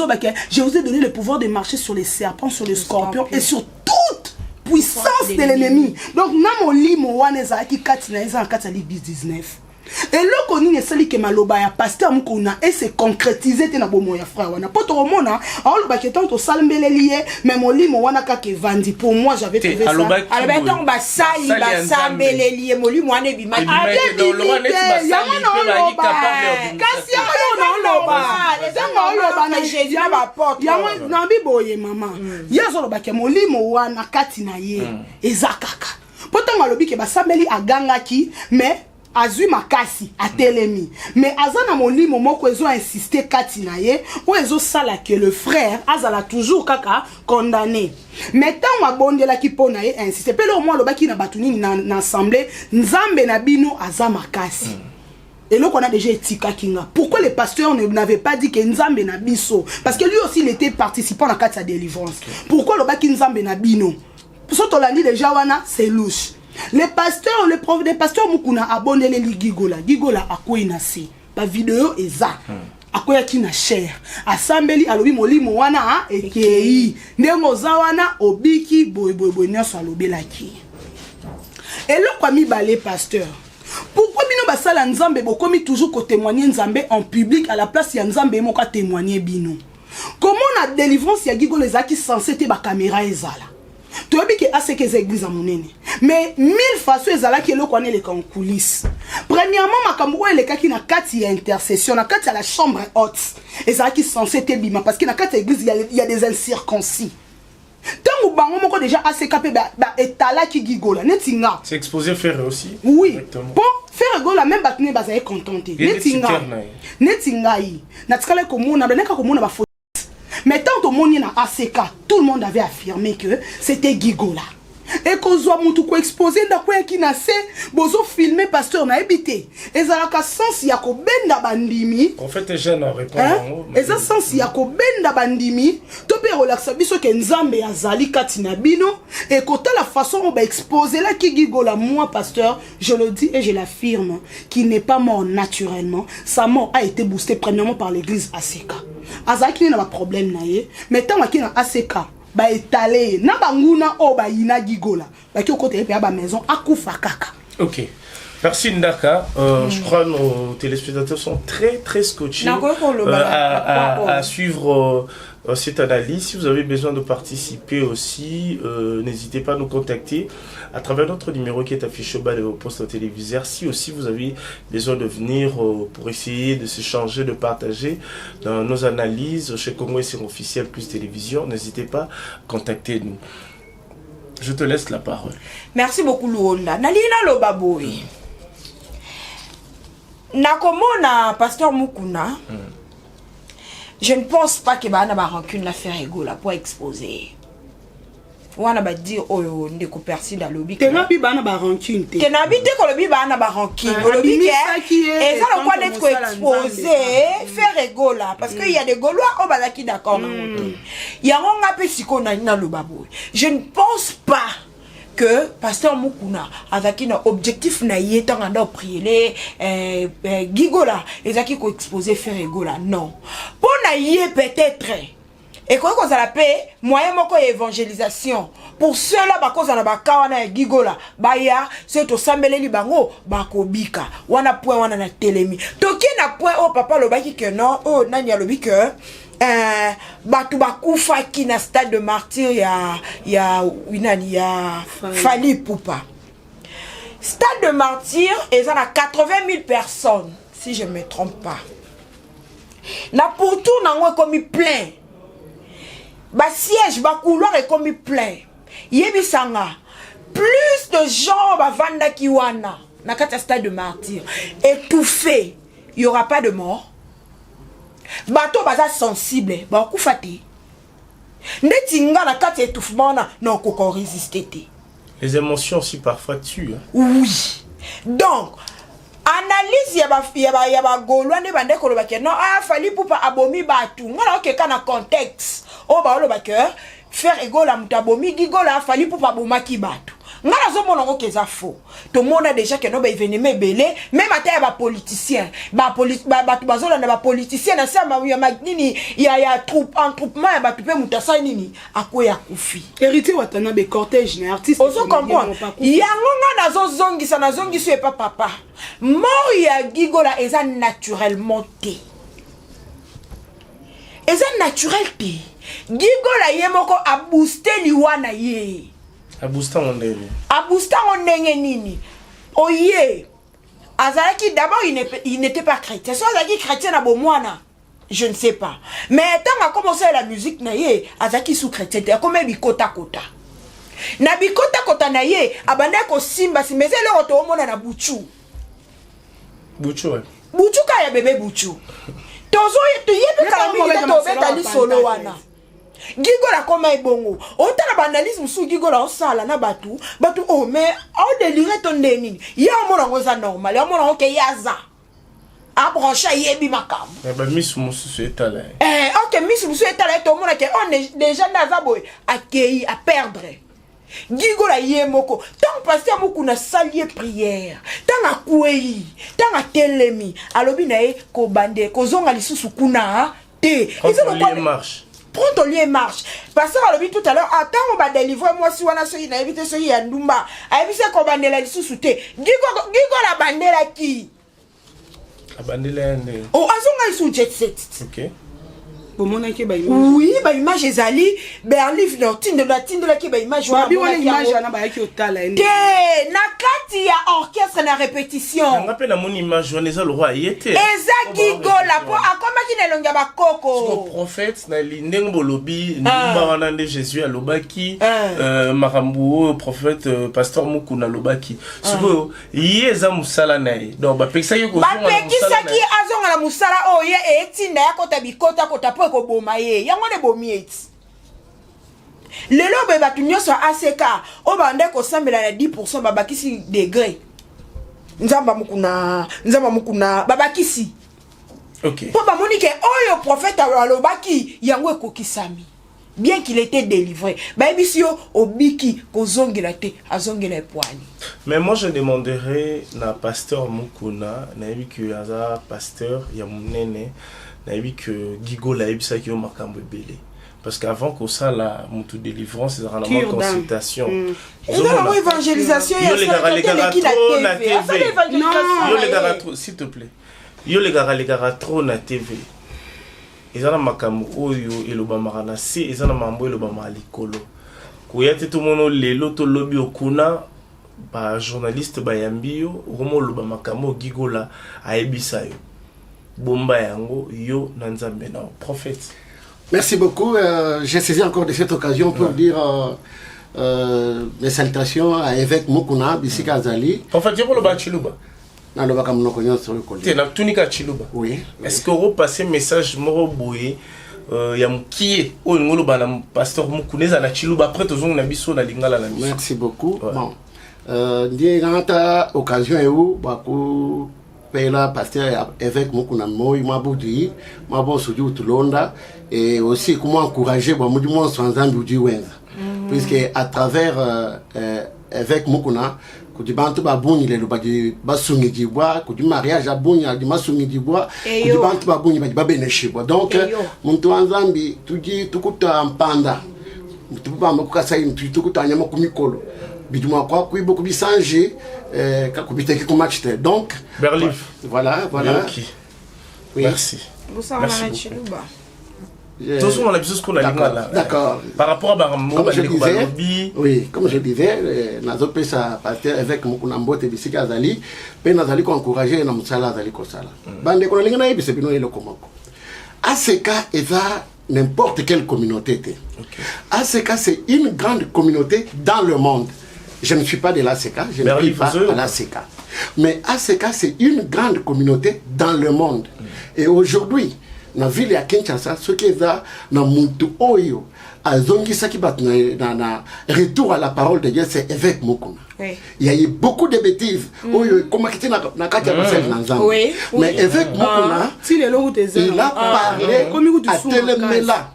Speaker 5: je vous ai donné le pouvoir de marcher sur les serpents, sur les scorpions et sur toute puissance de l'ennemi. Donc, nous avons dit que 19. Et le koni sali que maloba ya pasteur Mukuna et se concrétiser te na bomo ya frère wana poto romona alors ba ketan to salmbele lié mais molimo wana ka ke vandi pour moi j'avais trouvé ça alors ba sali ba sambele lié molimo wana bima
Speaker 2: dans le roi net ba sali pe ba yi capable
Speaker 5: kasi on loba on loba na Jésus ba porte ya na biboye mama yezo loba ke molimo wana kati na ye ezakaka poto ngalobi ke ba sambeli agangaki mais azui makasi atelemi mais azana molimo moko ezo insister kati na ye ou ezo sala que le frère azala toujours kaka condamné mais tant abondela ki pona ye insister pe le moins lobaki na batuni na assemblée nzambe na bino aza makasi. Et là, on a déjà étika kinga. Pourquoi les pasteurs n'avaient pas dit que nzambe na biso? Parce que lui aussi il était participant à la délivrance. Pourquoi le baki nzambe na bino? Surtout la déjà wana c'est louche. Les pasteurs, le prof des pasteurs Mukuna abonné les Gigola. Gigola a quoi inasi. La vidéo est ça. A quoi qui na cher. Assemblée alobi molimo wana et kei. Nengo zawana obiki boy nyoso alobi laki. Et le quoi mi balé pasteur. Pourquoi bino basala nzambe bokomi toujours ko témoigner nzambe en public à la place ya nzambe moka témoigner bino. Comment la délivrance ya Gigola ezaki censé te ba caméra ezala. Tu as vu que c'est que les églises à mon aîné. Mais 1000 façons, ils allaient que le connaît les coulisses. Premièrement, ma camoué les cas qui n'a qu'à y intercession, n'a qu'à la chambre haute. Et ça qui censé être bima parce qu'il n'a qu'à l'église il y a des incirconcis. Tant que bango moko déjà assez capé etala qui gigola netinga.
Speaker 2: C'est exposé faire aussi.
Speaker 5: Oui. Bon, faire gola même batne bazaye contenté. Netinga. Netinga yi. Natikala ko mona beneka ko mona ba. Mais tant au monde na ACK, tout le monde avait affirmé que c'était Gigola. Et qu'on soit mutuko exposé ndakwe ki na se bozo filmer pasteur na ebité. Ezalaka sens ya ko benda bandimi.
Speaker 2: En fait les jeunes répondent.
Speaker 5: Eza sens ya ko benda bandimi, to pe relaxa biso ke nzambe azali kati na bino et kota la façon on va exposer la ki Gigola moi pasteur, je le dis et je l'affirme, qui n'est pas mort naturellement, sa mort a été boostée premièrement par l'église ACK. Azaki n'a pas problème na ye, mais tant ki na ACK ba étalé na banguna o ba yina Gigola ba ki côté pe ba maison akufa kaka.
Speaker 2: OK. Merci Ndaka. Je crois que nos téléspectateurs sont très scotchés à suivre cette analyse. Si vous avez besoin de participer aussi, n'hésitez pas à nous contacter à travers notre numéro qui est affiché au bas de vos postes téléviseurs. Si aussi vous avez besoin de venir pour essayer de s'échanger, de partager dans nos analyses chez Congo SR Officiel plus Télévision, n'hésitez pas à contacter nous. Je te laisse la parole.
Speaker 5: Merci beaucoup Luonda. Nalina Lobaboui. Nakomona pasteur Mukuna. Je ne pense pas que Bana va rancune l'affaire Egola pour exposer. wana ba dire oyo ndeko persi da lobby
Speaker 7: te na bi bana ba rancune te
Speaker 5: te na bi te ko lobby bana ba rancune lobby ke et ça le quoi d'être exposé faire rigola parce que il y a des Gaulois au bazaki d'accord na moto ya ngonga pe siko na lobabo je ne pense pas que pasteur Mukuna azaki na objectif na yeta nganda prier gigola ezaki ko exposer faire rigola non pour na yé peut-être et quoi qu'on la paix moyen moko évangélisation pour ceux-là ba cause na ba kawana gigola baya c'est to sambeleli bango ba kobika wana point wana na telemi toki na point au papa lo baki que non oh nani ya lobi que batu bakufa ki na stade de martyr ya Fally Ipupa stade de martyr et ça a 80 000 personnes si je me trompe pas na pourtour nango comme plein ba siège ba couloir est comme plein yebisanga plus de gens ba vanda kiwana na kata stade de martyr étouffé il y aura pas de mort bato baza sensible ba kufati ndetinga na kati étouffement na ko résister.
Speaker 2: Les émotions aussi parfois tuent.
Speaker 5: Oui. Donc analyse ya ba Gaulois ne bande ko lobake non Fally Ipupa abomi batu ngala ke kana contexte o ba lobake faire egola mutabomi gigola Fally Ipupa bomaki batu ngala zo mona ko keza faux to mona déjà que no ba événement belé même ata ba politicien batu bazola na ba politicien na sama ya magnini ya troupe entroupement ya batu pe mutasa nini akoya kufi
Speaker 7: héritier watana be cortège na artiste
Speaker 5: ozo comprendre yango nga nazo zongisa na zongiso e papa mort ya gigola eza naturellement te eza naturel te gigola ye moko a booster liwana ye
Speaker 2: a booster
Speaker 5: ndenge nini oye azalaki d'abord il n'était pas chrétien so azalaki chrétien na bomwana je ne sais pas mais tant a commencé la musique na ye azalaki sous chrétien te comme bikota kota na bikota kota na ye abanda ko simba simeze le roto omona na buchu ka ya bébé buchu tozo yebe kala mi to beta li solo wana gigola koma ebongo otala banalise musu gigola osala na batu oh mais au délire ton neni ya mona ngoza normal ya mona ke yaza a brancha yebi makam
Speaker 2: ba miss musu etala
Speaker 5: OK miss musu etala to mona ke on déjà na boy accueilli à perdre gigola ye moko tant pasteur Mukuna salier prière tant akuei tant telemi alobi na e ko bande ko zonga lisusu kuna te
Speaker 2: ils marche
Speaker 5: prends ton lien marche parce que alobi tout à l'heure attends on va délivrer moi si wana so ina éviter so ya ndumba a éviter ko bandela lisusu te gigola bandela ki
Speaker 2: abandela ne
Speaker 5: oh azonga isu jet set
Speaker 2: OK
Speaker 7: bomona ke ba image
Speaker 5: oui ba image ezali berlif no tindo la ki ba image
Speaker 7: wa bi wona image na ba yaki otala ene
Speaker 5: te na kati ya orchestre na répétition
Speaker 2: ngape na mon image on eza le roi yete
Speaker 5: eza gigola po akoma ki nelonga ba koko
Speaker 2: prophète na lindeng bolobi ndumba wana nde Jésus alobaki makambu prophète pasteur Mukuna lobaki siko yeza musala naye donc ba pekisa yeko
Speaker 5: ba pekisa ki azonga na musala oye etinda yakota bikota kota ko boma ye yango ne bomi eti lelo be batu nyoso ACK o bande ko sambela na 10% babakisi degré nzamba mukuna babakisi
Speaker 2: OK
Speaker 5: po ba monike oyo prophète alobaki yango ekokisami bien qu'il était délivré ba ebisio obiki kozongela te azongela poani.
Speaker 2: Mais moi je demanderais na pasteur Mukuna na yebi que aza pasteur ya munene na yebi que gigola ebisa ki o makambo ebele parce qu'avant que ça la mutu délivrance c'est vraiment consultation
Speaker 5: et dans l'évangélisation il y a
Speaker 2: les gars trop na TV yo les gars trop s'il te plaît yo les gars trop na TV ezana makambo oyo elobamaka na se ezana mambo elobamaka likolo koya te to mono lelo to lobi okuna ba journaliste bayambi yo okomo loba makambo gigola ayebisa yo bomba yango yo na nzambe na prophète.
Speaker 1: Merci beaucoup. J'ai saisi encore de cette occasion pour dire mes salutations à évêque Mukuna Bisika Azali.
Speaker 2: En fait, je loba chiluba.
Speaker 1: Na loba kam noko nyo sur le côté.
Speaker 2: Te na tunika chiluba.
Speaker 1: Oui.
Speaker 2: Est-ce que vous passez message moro boye ya mukie o ngolo bana pasteur mukuneza na chiluba après tozong na biso na lingala na biso.
Speaker 1: Merci beaucoup. Ouais. Bon. Ndiye ngata occasion eu baku pela pasteur évêque mukuna moi mabudi mabo soju tulonda et aussi comment encourager ba mudu mo sanzambi udi wenza. Puisque à travers évêque mukuna kudi bantu babunyi lelo badi basungi dibwa kudi mariage abunyi adi masungi dibwa kudi bantu babunyi badi babeneshibwa donc muntu wanzambi tuji tukuta mpanda tupa makukasa inu tukuta nyama kumikolo biduma kwa kuibo kubisange kakubiteki kumachite donc
Speaker 2: Berlif
Speaker 1: voilà
Speaker 2: oui. Merci. Merci beaucoup.
Speaker 1: D'accord.
Speaker 2: Par rapport à
Speaker 1: comme je disais, oui, comme je disais, nazope sa pasteur avec Mukunambo te bisika azali, pe nazali ko encourager na musala azali ko sala. Bande ko linga na yebise bino ele komoko. ACK eza n'importe quelle communauté. ACK c'est une grande communauté dans le monde. Je ne suis pas de l'ACK, je ne suis pas à l'ACK. Mais ACK c'est une grande communauté dans le monde. Et aujourd'hui, na ville ya Kinshasa, ce qui est là, na mutu oyo, a zongi saki bat na retour à la parole de Dieu, c'est évêque Mukuna. Il y a eu beaucoup de bêtises. Oyo, comment kiti na kati ya basel na nzambe. Mais évêque Mukuna, il a parlé à Telemela.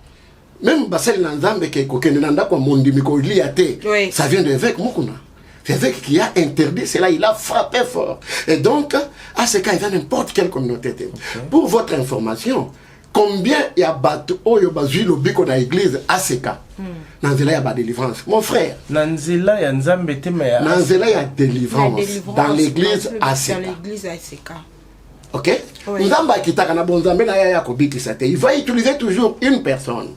Speaker 1: Même basel na nzambe ke kokende na ndako mondi miko liate. Ça vient de évêque Mukuna. C'est évêque qui a interdit cela, il a frappé fort. Et donc, à ce cas, il y a n'importe quelle communauté. Pour votre information, combien il y a battu oyo bazui lobiko na église ACK nanzela ya ba délivrance mon frère
Speaker 2: nanzela ya nzambe te mais
Speaker 1: nanzela ya délivrance dans l'église ACK OK nzamba kitaka na bonzambe na ya kobikisa te il va utiliser toujours une personne.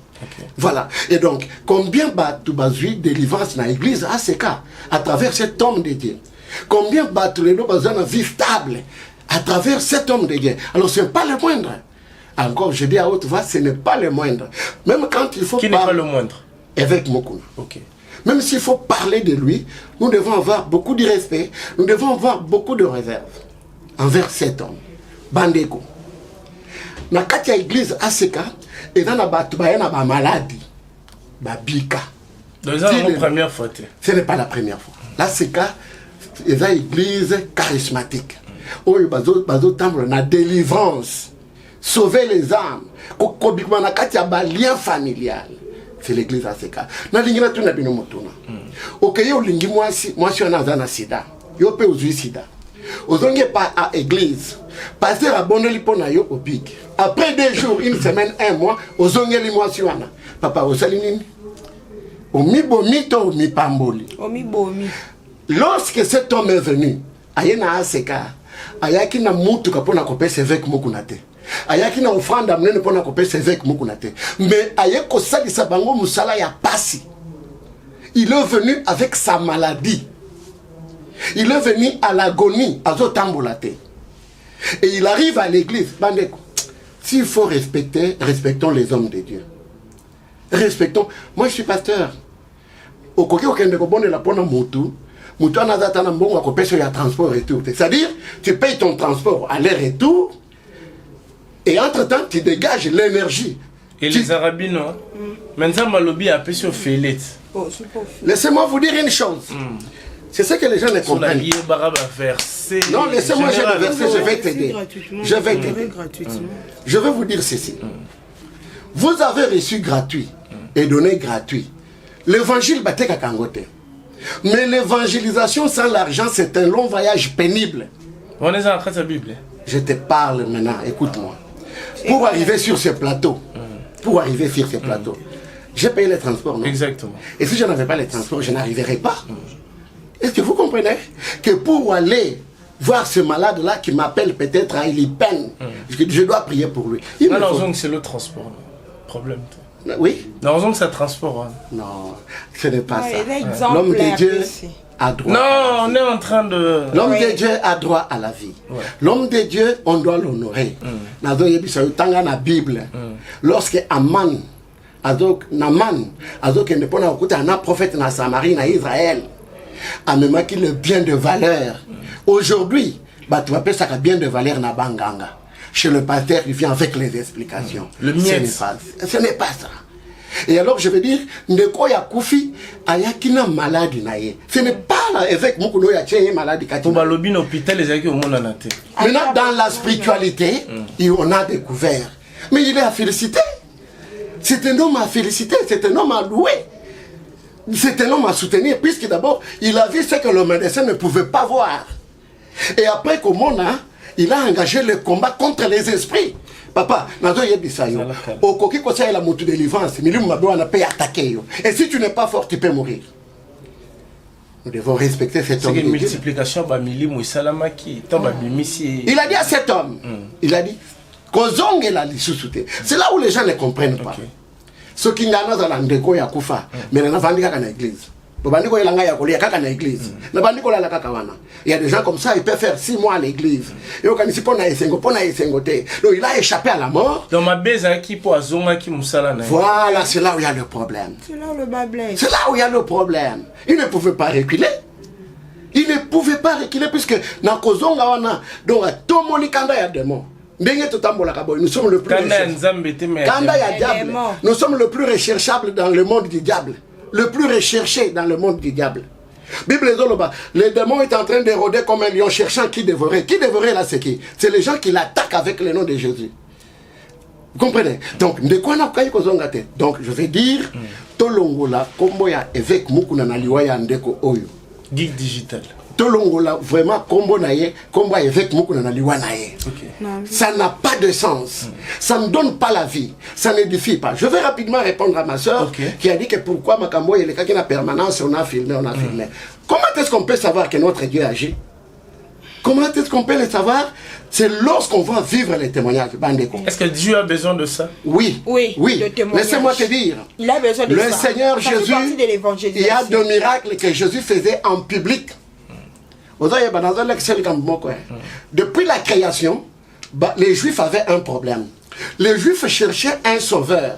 Speaker 1: Voilà. Et donc combien battu bazui délivrance na église ACK à travers cet homme de Dieu, combien battu les no bazana vie stable à travers cet homme de Dieu. Alors c'est pas le moindre. Encore, je dis à haute voix, ce n'est pas le moindre. Même quand il faut
Speaker 2: parler... Qui n'est pas le moindre?
Speaker 1: Évêque Mukuna.
Speaker 2: Ok.
Speaker 1: Même s'il faut parler de lui, nous devons avoir beaucoup de respect, nous devons avoir beaucoup de réserve envers cet homme. Bandeko. Na katia église ACK, et dans la ba maladie, ba bika.
Speaker 2: Donc c'est la première fois.
Speaker 1: Ce n'est pas la première fois. L'ACK, c'est une église charismatique. Où il y a la délivrance. Sauver les âmes. Lien familial. C'est l'église ACK. Na lingina tu na bino motuna. Ok yo lingi mwasi wana na sida. Yo pe uzui sida. Ozonge pas à église. Pasteur aboneli pona yo au pic. Après 2 jours, 1 semaine, 1 mois, ozonge li mwasi wana. Papa osali nini? Omibomi to omipamboli.
Speaker 5: Omibomi.
Speaker 1: Lorsque cet homme est venu, ayena ACK, ayaki na mutu kapona kopesa évêque Mukuna te. Ayaki na offrande amnene pona kopesa évêque Mukuna te. Mais ayeko salisa bango musala ya pasi. Il est venu avec sa maladie. Il est venu à l'agonie, à Zotambolate. Et il arrive à l'église. Bandeko, s'il faut respecter, respectons les hommes de Dieu. Respectons. Moi je suis pasteur. Okoki okende ko bonne la pona mutu. Mutu anazata na mbongo akopesa ya transport retour. C'est-à-dire, tu payes ton transport aller-retour. Et entre-temps, tu dégages l'énergie.
Speaker 2: Et les arabines, maintenant, Malobi a appelé sur Félit.
Speaker 1: Laissez-moi vous dire une chose. C'est ce que les gens ne comprennent. Non, laissez-moi j'ai le verset, je vais t'aider. Je vais t'aider. Je vais vous dire ceci. Vous avez reçu gratuit et donné gratuit. L'évangile battait à Kangote. Mais l'évangélisation sans l'argent, c'est un long voyage pénible.
Speaker 2: On est en train de la Bible.
Speaker 1: Je te parle maintenant, écoute-moi. Pour arriver sur ce plateau, j'ai payé les transports, non?
Speaker 2: Exactement.
Speaker 1: Et si je n'avais pas les transports, je n'arriverais pas. Est-ce que vous comprenez que pour aller voir ce malade-là qui m'appelle peut-être à Ilipen, je dois prier pour lui.
Speaker 2: Non, c'est le transport, le problème.
Speaker 1: Oui?
Speaker 2: Non, que ça transport.
Speaker 1: Non, ce n'est pas ça. L'homme de Dieu a droit.
Speaker 2: Non, on est en train de...
Speaker 1: L'homme de Dieu a droit à la vie. L'homme de Dieu, on doit l'honorer. Dans la Bible, lorsque Aman, Naman, un prophète na Samarie, na Israël, a même qui le bien de valeur. Aujourd'hui, tu vas appeler ça bien de valeur na Banganga. chez le pasteur, il vient avec les explications.
Speaker 2: Le mien.
Speaker 1: Ce n'est pas ça. Et alors, je veux dire, Ndeko ya Koufi, ayakina maladie naye. Ce n'est pas avec Moukouno ya tcheye maladie katina.
Speaker 2: Pour balobi l'hôpital, les amis au monde en athée.
Speaker 1: Maintenant, dans la spiritualité, on a découvert. Mais il est à féliciter. C'est un homme à féliciter, c'est un homme à louer. C'est un homme à soutenir, puisque d'abord, il a vu ce que le médecin ne pouvait pas voir. Et après, comme on a, il a engagé le combat contre les esprits. Papa, nazo yebisayo. Okoki kosa la motu délivrance, milimu mabo na paye attaquer yo. Et si tu n'es pas fort, tu peux mourir. Nous devons respecter cet homme.
Speaker 2: C'est une multiplication ba milimu isalamaki, tomba bimisi.
Speaker 1: Il a dit à cet homme, il a dit kozonge la lisusuté. C'est là où les gens ne comprennent pas. Ce qui n'a pas dans Ndeko ya kufa, mais na vandi kaka na église. Bobandiko elanga ya kolia kaka na église. Na bandiko la kaka wana. Il y a des gens comme ça, ils peuvent faire 6 mois à l'église. Et au kanisi pona esengo te. Donc il a échappé à la mort.
Speaker 2: Dans ma baise qui po azonga qui musala na.
Speaker 1: Voilà, c'est là où il y a le problème.
Speaker 5: C'est là où le bas blesse.
Speaker 1: C'est là où il y a le problème. Il ne pouvait pas reculer. Il ne pouvait pas reculer puisque na kozonga wana donc tomoni kanda ya démon. Nous sommes le plus nous sommes le plus recherchable dans le monde du diable. Le plus recherché dans le monde du diable. Bible les démons est en train d'éroder comme un lion cherchant qui dévorait. Qui dévorait là, c'est qui? C'est les gens qui l'attaquent avec le nom de Jésus. Vous comprenez? Donc, de quoi n'a pas eu. Donc, je vais dire, Tolongola, Komboya, évêque Mukuna Naliwaya Ndeko Oyo.
Speaker 2: Geek digital.
Speaker 1: Tolongola, vraiment, Kombo Naye, Kombo évêque Mukuna Naliwa Naye. Ça n'a pas de sens. Ça ne donne pas la vie. Ça n'édifie pas. Je vais rapidement répondre à ma soeur qui a dit que pourquoi Makambo et les cas qui n'a permanence, on a filmé. Comment est-ce qu'on peut savoir que notre Dieu agit? Comment est-ce qu'on peut le savoir? C'est lorsqu'on va vivre les témoignages.
Speaker 2: Est-ce que Dieu a besoin de ça?
Speaker 1: Oui. Laissez-moi te dire.
Speaker 5: Il a besoin de ça.
Speaker 1: Le Seigneur Jésus, il y a deux miracles que Jésus faisait en public. Depuis la création, les Juifs avaient un problème. Les Juifs cherchaient un sauveur.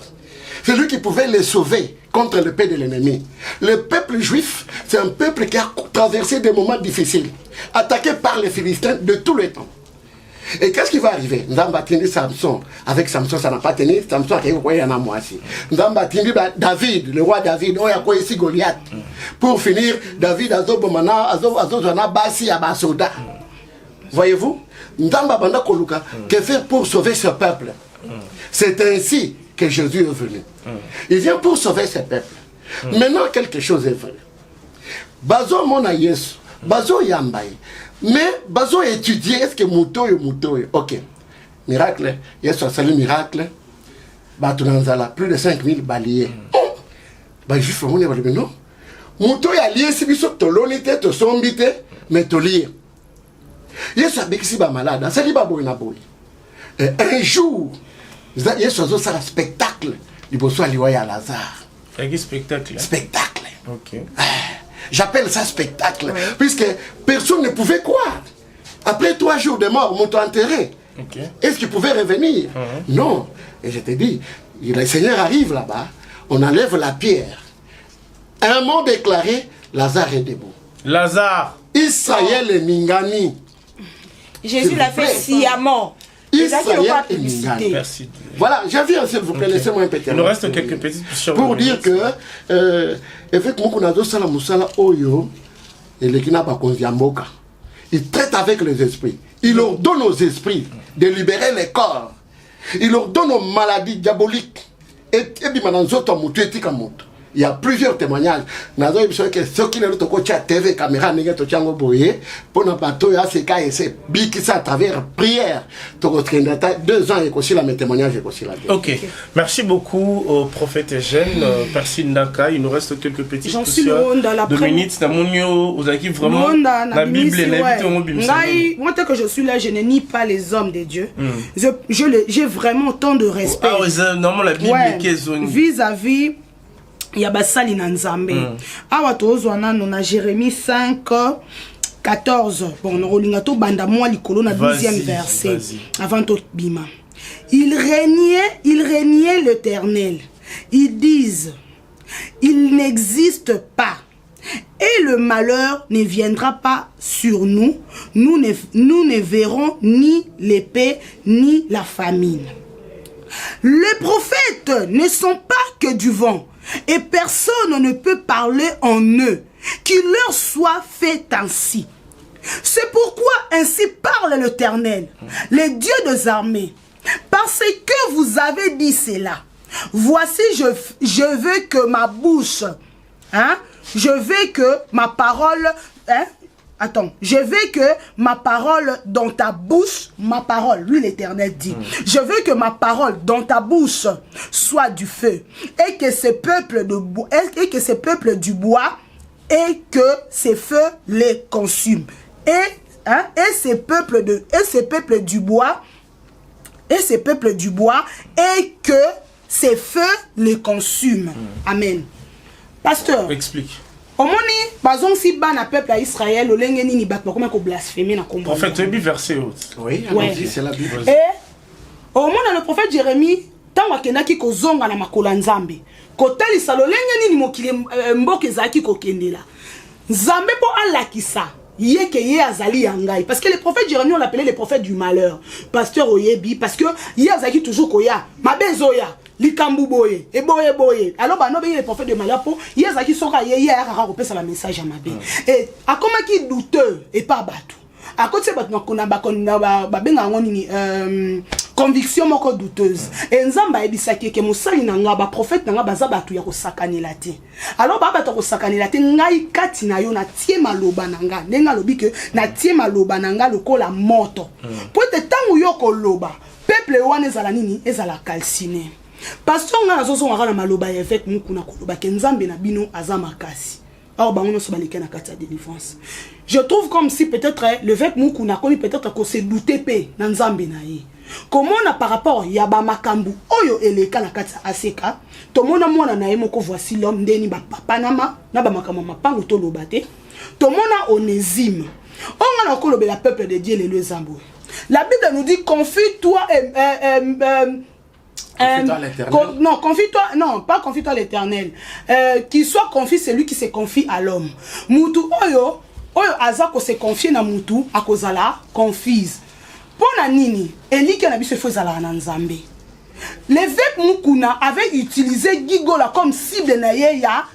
Speaker 1: Celui qui pouvait les sauver contre le paix de l'ennemi. Le peuple juif, c'est un peuple qui a traversé des moments difficiles, attaqué par les Philistins de tout le temps. Et qu'est-ce qui va arriver? Nous avons tenu Samson. Avec Samson, ça n'a pas tenu. Samson, il y en a moi aussi. Nous avons tenu David, le roi David. On y a quoi ici Goliath. Pour finir, David a Azobomana, Bassi, Abasoda. Voyez-vous? Nous avons que faire pour sauver ce peuple. C'est ainsi que Jésus est venu. Il vient pour sauver ce peuple. Maintenant, quelque chose est vrai. Bazo Mona Yesu, Bazo Yambaye. Mais Bazo étudier, est-ce que Moutoyo. Ok. Miracle, Yesu a sali miracle. Batunanzala, plus de 5000 baliers. Oh! Bah, juste pour moi, non. Moutoyo a lié si biso tolonité, to sombité, mais to lire. Yesu a béquisi ba malade, ça dit ba boy na boy. Un jour, Yesu a fait un spectacle. Il faut soit lié à Lazare.
Speaker 2: Quel spectacle?
Speaker 1: Spectacle.
Speaker 2: Ok.
Speaker 1: J'appelle ça spectacle, puisque personne ne pouvait croire. Après 3 jours de mort, on t'a enterré. Est-ce qu'il pouvait revenir? Non. Et je te dis, le Seigneur arrive là-bas, on enlève la pierre. Un mot déclaré, Lazare est debout.
Speaker 2: Lazare.
Speaker 1: Israël et Mingani.
Speaker 5: Jésus l'a fait sciemment.
Speaker 1: Israël et Mingani.
Speaker 2: Merci.
Speaker 1: Voilà, je viens s'il vous plaît, laissez-moi un petit.
Speaker 2: Il nous reste quelques petites questions.
Speaker 1: Pour dire que, effectivement, Oyo, et les Kinaba, il traite avec les esprits. Il leur donne aux esprits de libérer les corps. Il leur donne aux maladies diaboliques. Et il y a plusieurs témoignages. Ceux qui ne sont pas TV, caméra, pour ne pas tout c'est à travers prière. 2 ans et aussi la témoignage et aussi la.
Speaker 2: Ok. Merci beaucoup au prophète Eugène, Percy Ndaka. Il nous reste quelques petites questions. De minutes. Vous avez vraiment la Bible et
Speaker 7: moi, tant que je suis là, je ne nie pas les hommes de Dieu. J'ai vraiment tant de respect.
Speaker 2: Normalement, la Bible est
Speaker 7: vis-à-vis. Il y a Basali Nanzambe. Awa tozwana na Jérémie 5, 14. Bon, on relingato banda moi likolo na 12e verset. Avant tout bima. Il régnait l'Éternel. Ils disent, il n'existe pas. Et le malheur ne viendra pas sur nous, nous ne verrons ni l'épée ni la famine. Les prophètes ne sont pas que du vent, et personne ne peut parler en eux, qu'il leur soit fait ainsi. C'est pourquoi ainsi parle l'Éternel, le Dieu des armées, parce que vous avez dit cela. Voici, je veux que ma bouche, je veux que ma parole, je veux que ma parole dans ta bouche, ma parole, lui l'Éternel dit, je veux que ma parole dans ta bouche soit du feu, et que ces peuples du bois, et que ces feux les consument, et ces peuples du bois, et que ces feux les consument. Amen. Pasteur.
Speaker 2: Explique.
Speaker 7: Omoni bazon si bana peuple à Israël o lenge nini bat comment ko blasphémer na combat.
Speaker 2: Prophète, tu as vu verset haut.
Speaker 1: Oui, c'est la Bible.
Speaker 7: Et au moment le prophète Jérémie tant wakendaki ko zonga na makola nzambe. Ko talisa lo lenge nini mokili mboke zaki ko kendela. Nzambe po alakisa yeke ye azali yangai parce que les prophètes Jérémie on l'appelait les prophètes du malheur. Pasteur Oyebi parce que ye azaki toujours koya mabezoya. Likambu boye, et boye. Alors, bah, non, les prophètes de malheur pour, il y a qui sont caillés, à repérer la message à ma belle. Et, à comment qui douteux, et pas bateau. À côté de ça, on a conviction moko douteuse. Et nzamba e bisaki ke musali nanga ba prophète nanga baza batu ya ko sakanela te. Alors ba batu ko sakanela te ngai kati na yo na tie maloba nanga. Nenga lobi ke na tie maloba nanga lokola moto. Po te tangu yo ko loba, peuple wana ezala nini ezala calciné. Pasteur nga azozo ngaka na maloba ya avec mukuna koloba ke nzambe na bino aza makasi. Or ba ngono so baleke na kati ya délivrance. Je trouve comme si peut-être le vêt mukuna komi peut-être ko se douter pe na nzambe na ye. Comment on a par rapport ya ba makambu oyo eleka na kati aseka to mona mwana na ye moko voici l'homme ndeni ba papa nama na ba makambu mapango to lobate to mona Onésime on a kolobe la peuple de Dieu le zambo. La Bible nous dit confie-toi non, confie-toi, non, pas confie-toi à l'Éternel. Qu'il soit confié, c'est lui qui se confie à l'homme. Mutu oyo azako se confie na mutu akozala confise. Pona nini, Eli qui a biso fozala na Nzambe. L'évêque Mukuna avait utilisé Gigola comme cible na ye ya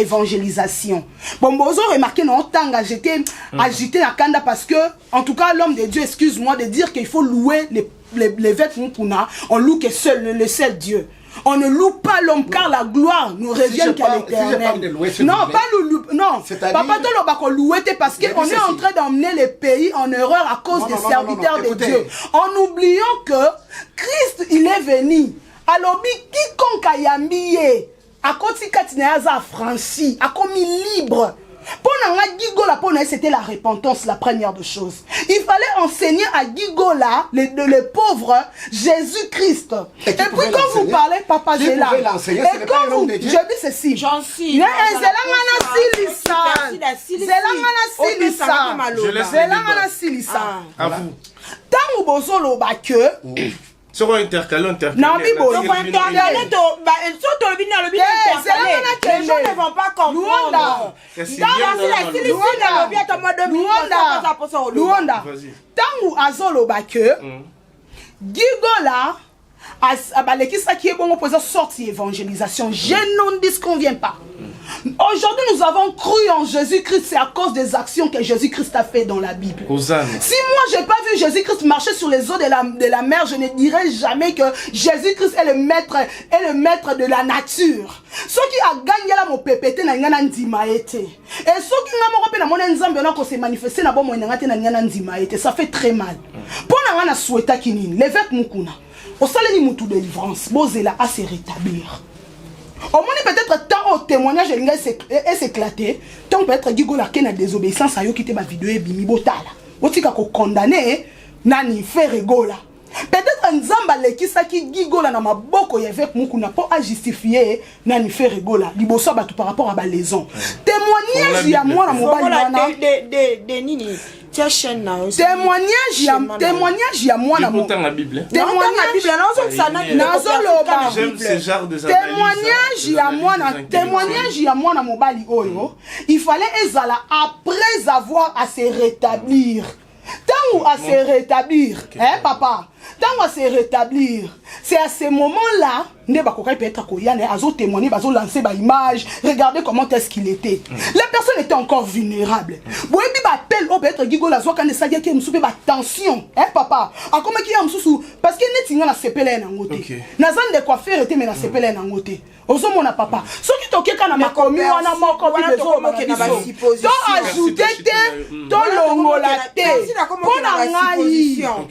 Speaker 7: évangélisation. Bon, vous avez remarqué non tant agité la kanda parce que en tout cas l'homme de Dieu, excuse-moi de dire qu'il faut louer l'évêque Mukuna, on loue que seul le seul Dieu. On ne loue pas l'homme car la gloire nous revient qu'à l'Éternel. Non, pas le non. Papa Tolo bako louer parce qu'on est en train d'emmener les pays en erreur à cause des serviteurs de Dieu. En oubliant que Christ il est venu. Alors quiconque a yambié à côté Katinaza franchi, a commis libre. Pour Gigola, c'était la repentance, la première de choses. Il fallait enseigner à Gigola, les pauvres, Jésus-Christ. Et puis quand vous parlez, Papa Zéla, et quand vous, je dis ceci, j'en suis.
Speaker 2: À vous.
Speaker 7: Tant que vous avez
Speaker 2: sur intercalé.
Speaker 7: Non, mais bon, les gens ne vont pas comprendre. Luanda, tangu azolo bake, Gigola, qui est bon pour sortir évangélisation, je n'en disconviens pas. Aujourd'hui, nous avons cru en Jésus-Christ, c'est à cause des actions que Jésus-Christ a fait dans la Bible.
Speaker 2: Hosanna.
Speaker 7: Si moi, je n'ai pas vu Jésus-Christ marcher sur les eaux de la mer, je ne dirais jamais que Jésus-Christ est le maître de la nature. Ceux qui a gagné la mon pépété na ngana ndimaete. Et ceux qui n'ont pas mon nzambe na ko se manifester na bon mo ngate na ngana ndimaete, ça fait très mal. Pour na ngana souhaita kinini, l'évêque Mukuna. Au saleni mutu de délivrance, bozela à se rétablir. Au moins peut-être tant au témoignage et s'éclater, tant peut-être Gigola qui n'a désobéissance à yo qui te ma vidéo et bimi botala. Otika ko condamné nani faire rigola. Peut-être nzamba lekisa ki Gigola na maboko y'avec Mukuna pour à justifier nani faire rigola. Liboso batu par rapport à ba lésion. Témoignage ya moi na mobali wana
Speaker 5: de nini Tiens, chaîne là.
Speaker 7: Témoignage ya mwana mo.
Speaker 2: Écoutez la Bible.
Speaker 5: Témoignage
Speaker 2: J'aime ce genre de
Speaker 7: témoignage ya mwana mobali oyo. Il fallait ezala après avoir à se rétablir. Tant à se rétablir, hein papa, tant à se rétablir, c'est à ce moment-là, ne ba kokai peut-être koyane azo témoigner, bazo lancer ba image, regardez comment est-ce qu'il était. La personne était encore vulnérable. Boy bi ba appel au peut-être gigo la zo quand ça dit que msoupe ba tension, hein papa. A comme ki ya msusu parce que netinga na sepele na ngote. Na zan de coiffeur était mais na sepele na ngote. Ozo mona papa. So ki tokeka na makomi wana moko bi bezo ba supposition. To ajouter te, to longola te.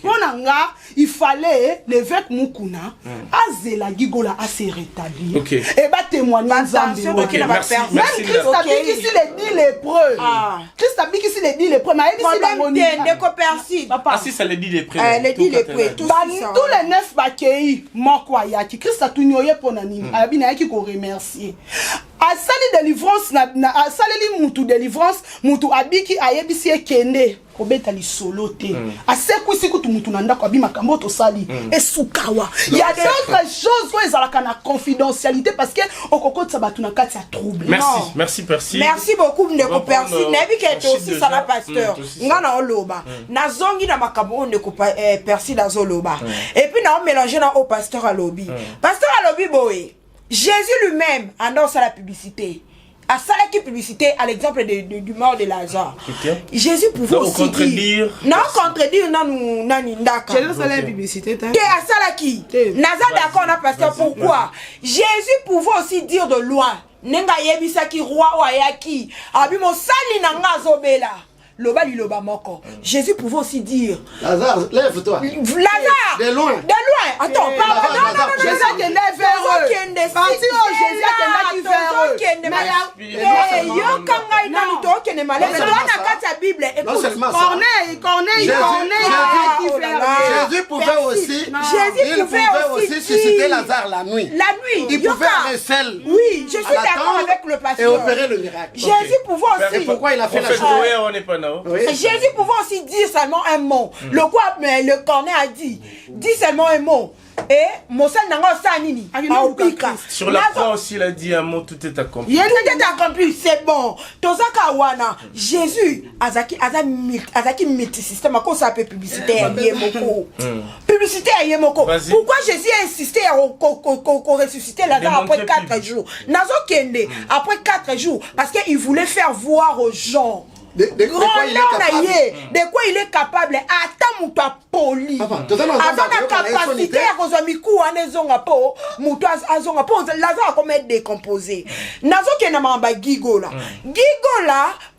Speaker 7: Ponanga, il fallait l'évêque Mukuna azela gigola à se rétablir et bah témoigner
Speaker 2: merci.
Speaker 7: Même Christ a dit qu'ici les 10 lépreux. Christ a dit qu'ici les 10 lépreux. Mais
Speaker 2: si ça les dit lépreux.
Speaker 5: Les 10 lépreux.
Speaker 7: Tous les 9 bakei moko ayaki. Christ a tout nyoye ponani. Abina yaki ko remercier. A sali délivrance na a sali mutu délivrance mutu abiki ayebisi ekende kobeta li solo te a sekusi kutu mutu na ndako abi makambo to sali esukawa il y a d'autres choses où ezalaka na confidentialité parce que okokotsa batu na kati ya trouble.
Speaker 2: Merci
Speaker 5: merci beaucoup ndeko Percy nebi ke to aussi ça la pasteur ngana oloba na zongi na makambo ndeko Percy na zoloba et puis na on mélanger na au pasteur alobi boy. Jésus lui-même annonce à la publicité. À ça qui publicité à l'exemple du mort de Lazare. Jésus pouvait aussi dire. Non, contredire non ndaka.
Speaker 7: Quelle est la publicité ta?
Speaker 5: Que à ça qui. Nazar d'accord na pasteur pourquoi? Jésus pouvait aussi dire de loin. Nenga yebisa ki roi ou ayaki. Abi mo sali na ngazobela. Loba li loba moko. Jésus pouvait aussi dire.
Speaker 1: Lazare, lève-toi.
Speaker 5: Lazare.
Speaker 1: De loin.
Speaker 5: Attends, pardon. Non.
Speaker 7: Jésus qui est vers eux. Parti au Jésus qui est vers eux.
Speaker 5: Mais yo kanga ina luto kene malé. Mais toi na kata Bible. Corneille.
Speaker 1: Jésus pouvait aussi susciter Lazare la nuit. Il pouvait arrêter celle.
Speaker 5: Oui, je suis d'accord avec le pasteur.
Speaker 1: Et opérer le miracle.
Speaker 5: Jésus pouvait aussi.
Speaker 1: Et pourquoi il a fait la chose?
Speaker 2: On n'est pas là.
Speaker 1: Oui.
Speaker 5: Jésus pouvait aussi dire seulement un mot. Le quoi, mais le Corneille a dit seulement un mot. Et Moussa n'a pas ça nini.
Speaker 2: Sur la croix aussi, il a dit un mot, tout est accompli.
Speaker 5: Tout est accompli, c'est bon. Tozaka wana, Jésus, azaki multi système, à cause ça peut publicité à Yemoko. Publicité à Yemoko. Pourquoi Jésus a insisté qu'on ressuscitait Lazare après 4 jours? Nazo Kende, après 4 jours, parce qu'il voulait faire voir aux gens. De quoi il est capable ata mutu apoli aza na capacité ya kozwa miku wana ezonga po mutu azonga po Lazare akoma décomposé nazokenda mamba gigola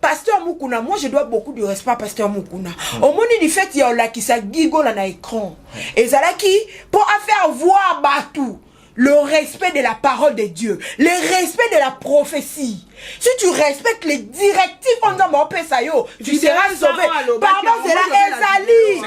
Speaker 5: pasteur Mukuna. Moi je dois beaucoup de respect à pasteur Mukuna. Au moment du fait il y a olakisa gigola na écran ezalaki pour faire voir batou le respect de la parole de Dieu, le respect de la prophétie. Si tu respectes les directives, tu seras sauvé. Pardon, c'est la Ezali.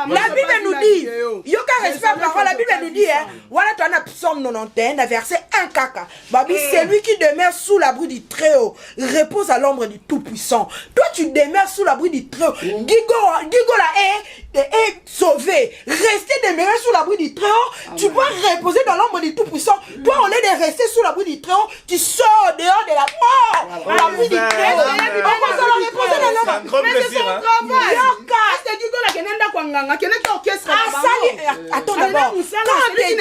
Speaker 5: La Bible nous dit, Yoka respect la parole, la Bible nous dit, voilà, tu as Psaume 91, verset 1 kaka. Babi, c'est lui qui demeure sous l'abri du Très-Haut, repose à l'ombre du Tout-Puissant. Toi, tu demeures sous l'abri du Très-Haut. Gigola est sauvé. Rester demeuré sous l'abri du Très-Haut, tu peux reposer dans l'ombre du Tout-Puissant. Toi, au lieu de rester sous l'abri du Très-Haut, tu sors dehors de la mort. L'abri du Très-Haut.
Speaker 2: C'est un grand plaisir.
Speaker 5: Attends d'abord. Quand on te dit,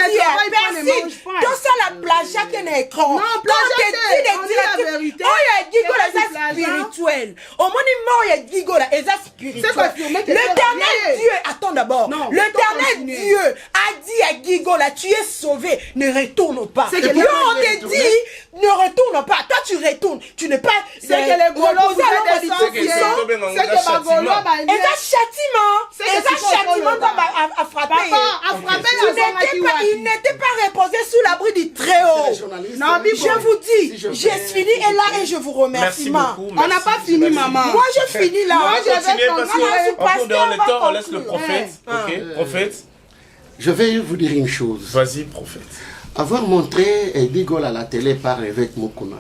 Speaker 5: Percy, tout ça la plagiat qui est un écran. Quand on te dit les directives, oh, il y a Gigola, c'est spirituel. Au moment où il y a Gigola, c'est spirituel. L'éternel Dieu, attends d'abord. L'éternel Dieu a dit à Gigola, tu es sauvé, ne retourne pas. On te dit, ne retourne pas. Toi, tu retournes. Tu n'es pas.
Speaker 7: C'est que les Gaulois vous êtes des châtiment.
Speaker 5: C'est que châtiment à frapper. Il n'était pas reposé sous l'abri du Très-Haut. Je vous dis, j'ai fini et là et je vous remercie.
Speaker 7: On n'a pas fini, maman.
Speaker 5: Moi, je finis là.
Speaker 2: On laisse le prophète. Prophète.
Speaker 1: Je vais vous dire une chose.
Speaker 2: Vas-y, prophète.
Speaker 1: Avoir montré Digol à la télé par évêque Mukuna,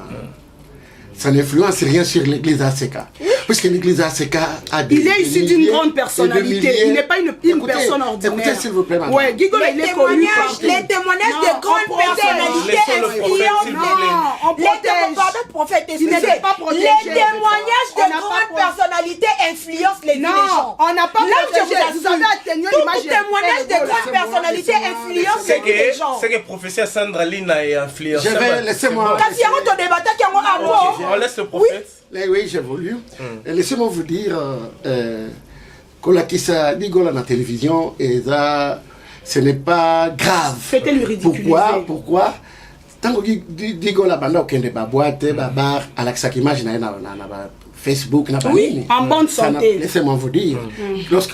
Speaker 1: ça n'influence rien sur l'église ACK. Puisque l'église ACK a des...
Speaker 7: Il est issu d'une grande personnalité. Il n'est pas une personne ordinaire.
Speaker 1: Écoutez, s'il vous plaît, madame.
Speaker 7: Ouais, Gigola, il est connu partout.
Speaker 5: Les témoignages de grandes personnalités influents. Pardon, prophète,
Speaker 7: Il n'était pas protégé.
Speaker 5: les témoignages de grandes personnalités influencent les dirigeants.
Speaker 7: On n'a pas protégé. Vous avez atténué l'image.
Speaker 5: Tout témoignage de grandes personnalités influencent les dirigeants.
Speaker 2: C'est que professeur Sandra Lina est influencé.
Speaker 1: Laissez-moi...
Speaker 5: Quand il y a un débat, il y a un amour.
Speaker 2: On laisse le prophète.
Speaker 1: Oui, j'ai voulu. Laissez-moi vous dire, Kolakisa Digola na télévision, et ça, ce n'est pas grave.
Speaker 7: Faites lui ridiculiser.
Speaker 1: Pourquoi tant que Digola banda okende ba boîte, ba bar, alaksaki image na Facebook, na
Speaker 7: oui, en bonne santé.
Speaker 1: Laissez-moi vous dire,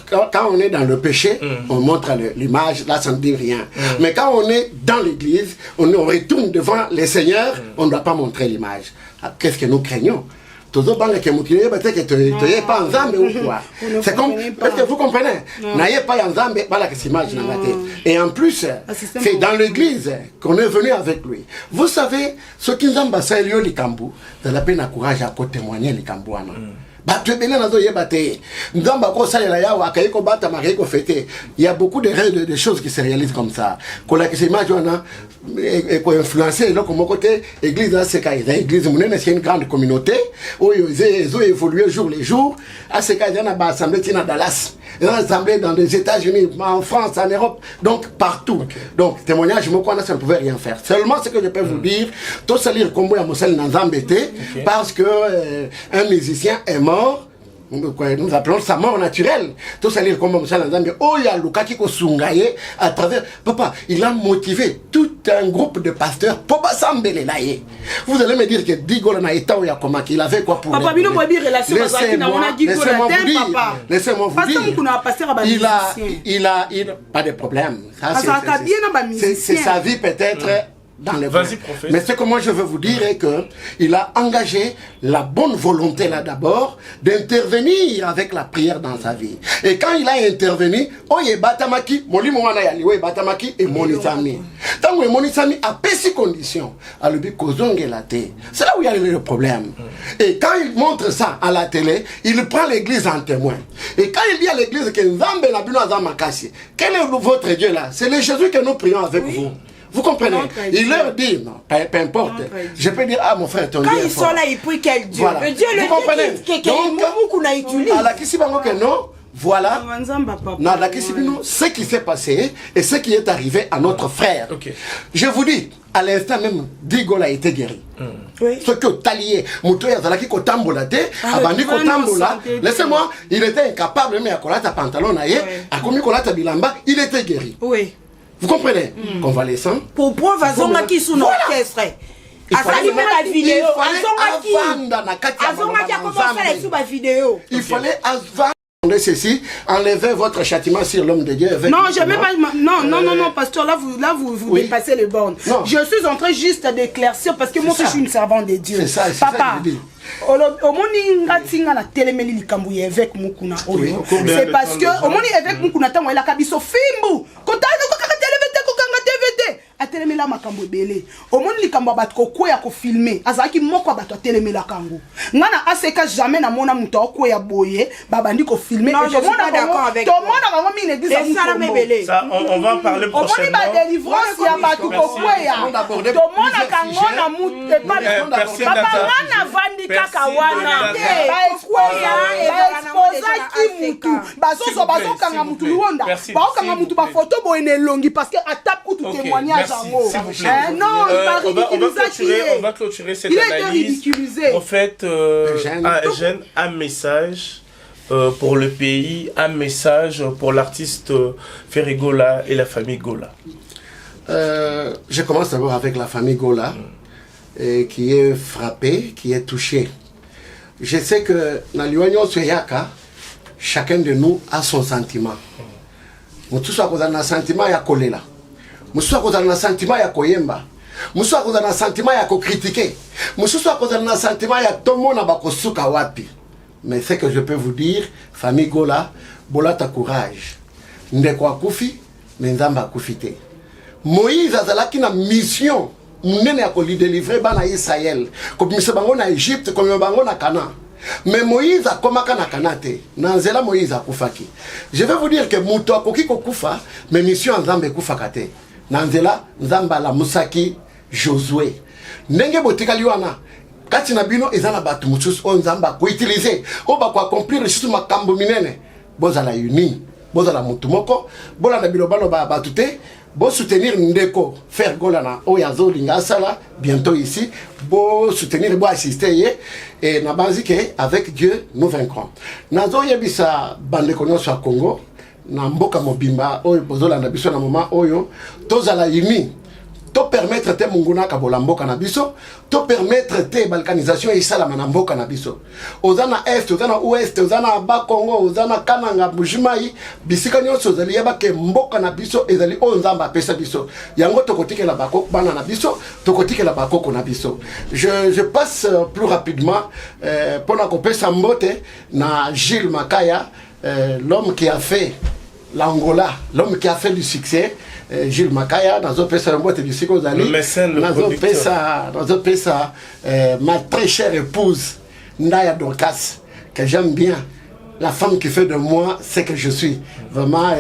Speaker 1: quand on est dans le péché, on montre l'image, là ça ne dit rien. Mais quand on est dans l'église, on retourne devant les seigneurs, on ne doit pas montrer l'image. Qu'est-ce que nous craignons? Toujours pas que vous n'ayez pas en Zambé ou quoi. C'est comme, est-ce que vous comprenez? N'ayez pas en Zambé, voilà que c'est image dans la tête. Et en plus, c'est dans l'église qu'on est venu avec lui. Vous savez, ce qui nous a embassé, les Kambou, de la peine à courage à témoigner les Kambouanos. Il y a beaucoup de choses qui se réalisent comme ça. Quand la influencé, comme côté église, c'est une grande communauté où ils ont évolué jour les jours. À ce cas, il y a une assemblée à Dallas, il y a une assemblée dans les États-Unis, en France, en Europe, donc partout. Donc, témoignage, ça ne pouvait rien faire. Seulement ce que je peux vous dire, tout ça lire comme moi, parce que un musicien est mort. Nous appelons ça mort naturelle. Tout ça, dire comme ça, oh, il y a Luka qui Sungaye à travers. Papa, il a motivé tout un groupe de pasteurs pour s'embêler là. Vous allez me dire que Digola n'a été où il avait quoi pour.
Speaker 7: Papa,
Speaker 1: laissez-moi vous dire. Il a pas de problème. C'est sa vie peut-être. Dans les mais ce que moi je veux vous dire est que il a engagé la bonne volonté là d'abord d'intervenir avec la prière dans sa vie. Et quand il a intervenu, oye batamaki, molimo wana yali, oye batamaki et monisami. Tant que monisami a péci condition, à le but kozonge la té. C'est là où il y a le problème. Et quand il montre ça à la télé, il prend l'église en témoin. Et quand il dit à l'église que Nzambe na bino azamakasi, quel est votre Dieu là? C'est le Jésus que nous prions avec vous. Vous comprenez? Il leur dit, non, peu importe. Je peux dire, ah mon frère, ton Dieu.
Speaker 5: Quand ils sont là, ils prient quel Dieu?
Speaker 1: Voilà.
Speaker 5: Le Dieu,
Speaker 1: vous comprenez?
Speaker 5: qu'on a utilisé.
Speaker 1: À la Kisibango que non, voilà. Ce qui s'est passé et ce qui est arrivé à notre frère. Je vous dis, à l'instant même, Digola a été guéri. Ce que Talié, Moutoya Zalaki Kotambola, Abandi Kotambola, laissez-moi, il était incapable, mais à Kolata Pantalon, à Komi Kolata Bilamba, il était guéri.
Speaker 5: Oui.
Speaker 1: Vous comprenez? Convalescent.
Speaker 5: Pour preuve, Azonga qui sous l'orchestre. Il fallait avant ceci, enlever votre châtiment sur l'homme de Dieu.
Speaker 7: Non, je même pas. Non, pasteur, là vous dépassez les bornes. Non. Je suis en train juste d'éclaircir parce que moi je suis une servante de Dieu.
Speaker 1: C'est ça,
Speaker 7: papa. Omoni ngatinga na telemeli likambu ya avec mukuna oyo. C'est parce que omoni avec mukuna tango ela kabiso fimbu. Kotano ko kaka televete ko kanga TVT. Atelemela makambo ebele. Omoni likambo bato ko koya ko filmer. Azaki moko bato atelemela kango. Ngana aseka jamais na mona muto ko ya boye babandi ko filmer.
Speaker 5: Non, je suis pas d'accord avec toi.
Speaker 7: Tout le monde a vraiment mis une église à
Speaker 2: ça, on va en parler prochainement.
Speaker 7: Omoni ba délivrance ya bato ko koya. Tout le monde a kango na muto pas. Papa ngana vandi kaka wana. Ba espoya ezaki mutu. Bazozo bazokanga mutu luonda. Baokanga mutu ba photo boene longi parce que attaque ou tout témoignage.
Speaker 2: Non, on va clôturer cette analyse. En fait, un message pour le pays, un message pour l'artiste Ferry Gola et la famille Gola.
Speaker 1: Je commence d'abord avec la famille Gola, qui est frappée, qui est touchée. Je sais que dans l'Union Soyaka, chacun de nous a son sentiment. Nous tous avons un sentiment à coller là. Musu akozana na sentiment ya koyemba. Musu akozana na sentiment ya critiquer. Musu akozana na sentiment ya tomona bakosuka wapi. Mais ce que je peux vous dire, famille Gola, bola ta courage. Ndeko akufi, nzamba akufite. Moïse azalaki na mission munene ya ko délivrer bana Israël. Comme mise bango na Égypte, comme bango na Canaan. Mais Moïse a komaka na kanate. Nanzela Moïse a kufaki. Je vais vous dire que muto akoki kokufa, mais mission nzambe kufaka te. Nanzela nzamba la musaki Josué. Ndenge botikali wana kati na bino ezana batu mususu o nzamba ko utiliser o ba ko accomplir surtout makambo minene. Bozala uni, bozala mutu moko, bola na bino balo ba batute. Bon soutenir Ndeko, faire Golana, Oyazo, Lingasala, bientôt ici. Bon soutenir, bon assister, et na base que avec Dieu, nous vaincrons. Nazo yebisa bande kono sur Congo, na mboka mobimba, oyo bozola na biso na moment oyo, tozala yimi. To permettre te munguna kabola mboka na biso, to permettre te balkanisation et salama na mboka na biso. Ozana est, ozana ouest, ozana ba Congo, ozana kananga bujimai, bisika nyonso ozali yeba ke mboka na biso ezali o nzamba pesa biso. Yango tokotike la bako bana na biso, tokotike la bako na biso. Je passe plus rapidement pour na kopesa mbote na Gilles Makaya, l'homme qui a fait l'Angola, l'homme qui a fait du succès. Gilles Makaya, dans un pesa mbote du Siko Zali, dans un pesa ma très chère épouse Ndaya Dorcas, que j'aime bien, la femme qui fait de moi ce que je suis. Vraiment,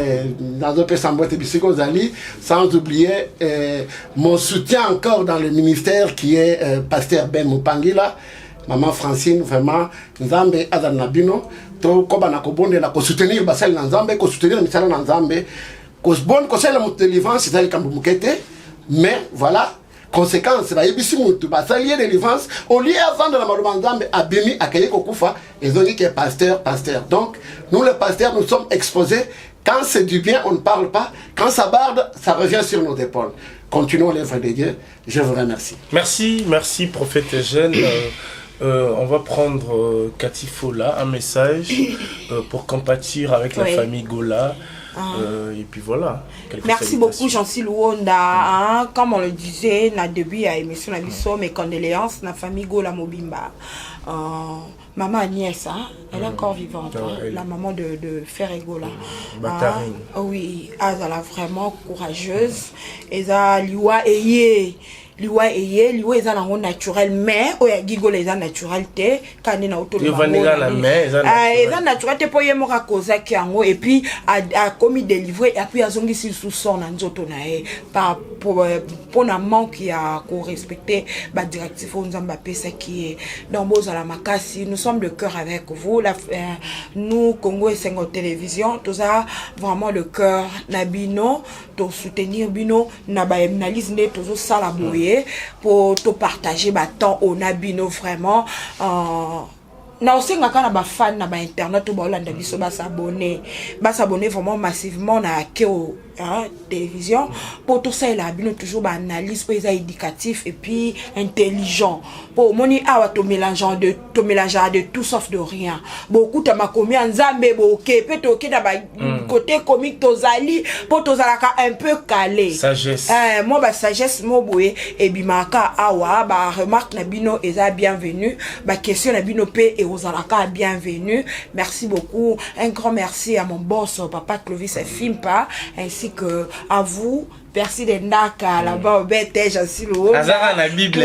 Speaker 1: dans un pesa mbote du Siko Zali, sans oublier mon soutien encore dans le ministère qui est pasteur Ben Mupangila, maman Francine, vraiment, Nzambe Azanabino, to koba na kobonde la ko soutenir basal na Nzambe, ko soutenir misala na Nzambe. Bon conseil la délivrance c'est quand vous mais voilà conséquence la ibisi mutu basalier délivrance au lieu avant de la malobandambe abimi akeye kokufa ils ont dit que pasteur donc nous les pasteurs nous sommes exposés quand c'est du bien on ne parle pas quand ça barde ça revient sur nos épaules. Continuons l'œuvre de Dieu. Je vous remercie.
Speaker 2: Merci prophète Eugène. On va prendre Cathy Fola un message pour compatir avec la famille Gola. Et puis voilà.
Speaker 5: Merci beaucoup Jean-Cy Luonda. Comme on le disait na début à l'émission, mes condoléances na famille Gola Mobimba. Maman Agnès, elle est encore vivante. La maman de Frère Gola. Oui, elle est vraiment courageuse. Elle a liwa eye. Liwa est naturel, mais Gigola est naturel te quand na auto est naturel te pour yemo rakoza ki ango et puis a commis délivrer et puis azongi si sous son na nzoto na e par pour na manque qui a ko respecter ba directif on nzamba pesa qui est dans bozala makasi. Nous sommes de cœur avec vous nous Congo et Sengo Télévision tout ça vraiment le cœur na bino to soutenir bino na ba analyse ne toujours ça la boye pour te partager temps au nabino vraiment na aussi ngaka na ba fan na ba internet to ba olanda biso ba s'abonner vraiment massivement na Keo télévision pour tout ça il a bien toujours ba analyse pour éducatif et puis intelligent pour moni awa to mélangeant de tout sauf de rien beaucoup ta makomi nzambe boké peut OK na ba côté comique tozali pour tozalaka un peu calé
Speaker 2: sagesse
Speaker 5: moi ba sagesse mo boye et bimaka awa ba remarque na bino eza bienvenue ba question na bino pe et ozalaka bienvenue. Merci beaucoup, un grand merci à mon boss papa Clovis Fimpa ainsi que à vous. Merci de Naka là-bas au BT Jean-Cy Luonda.
Speaker 2: Azara na Bible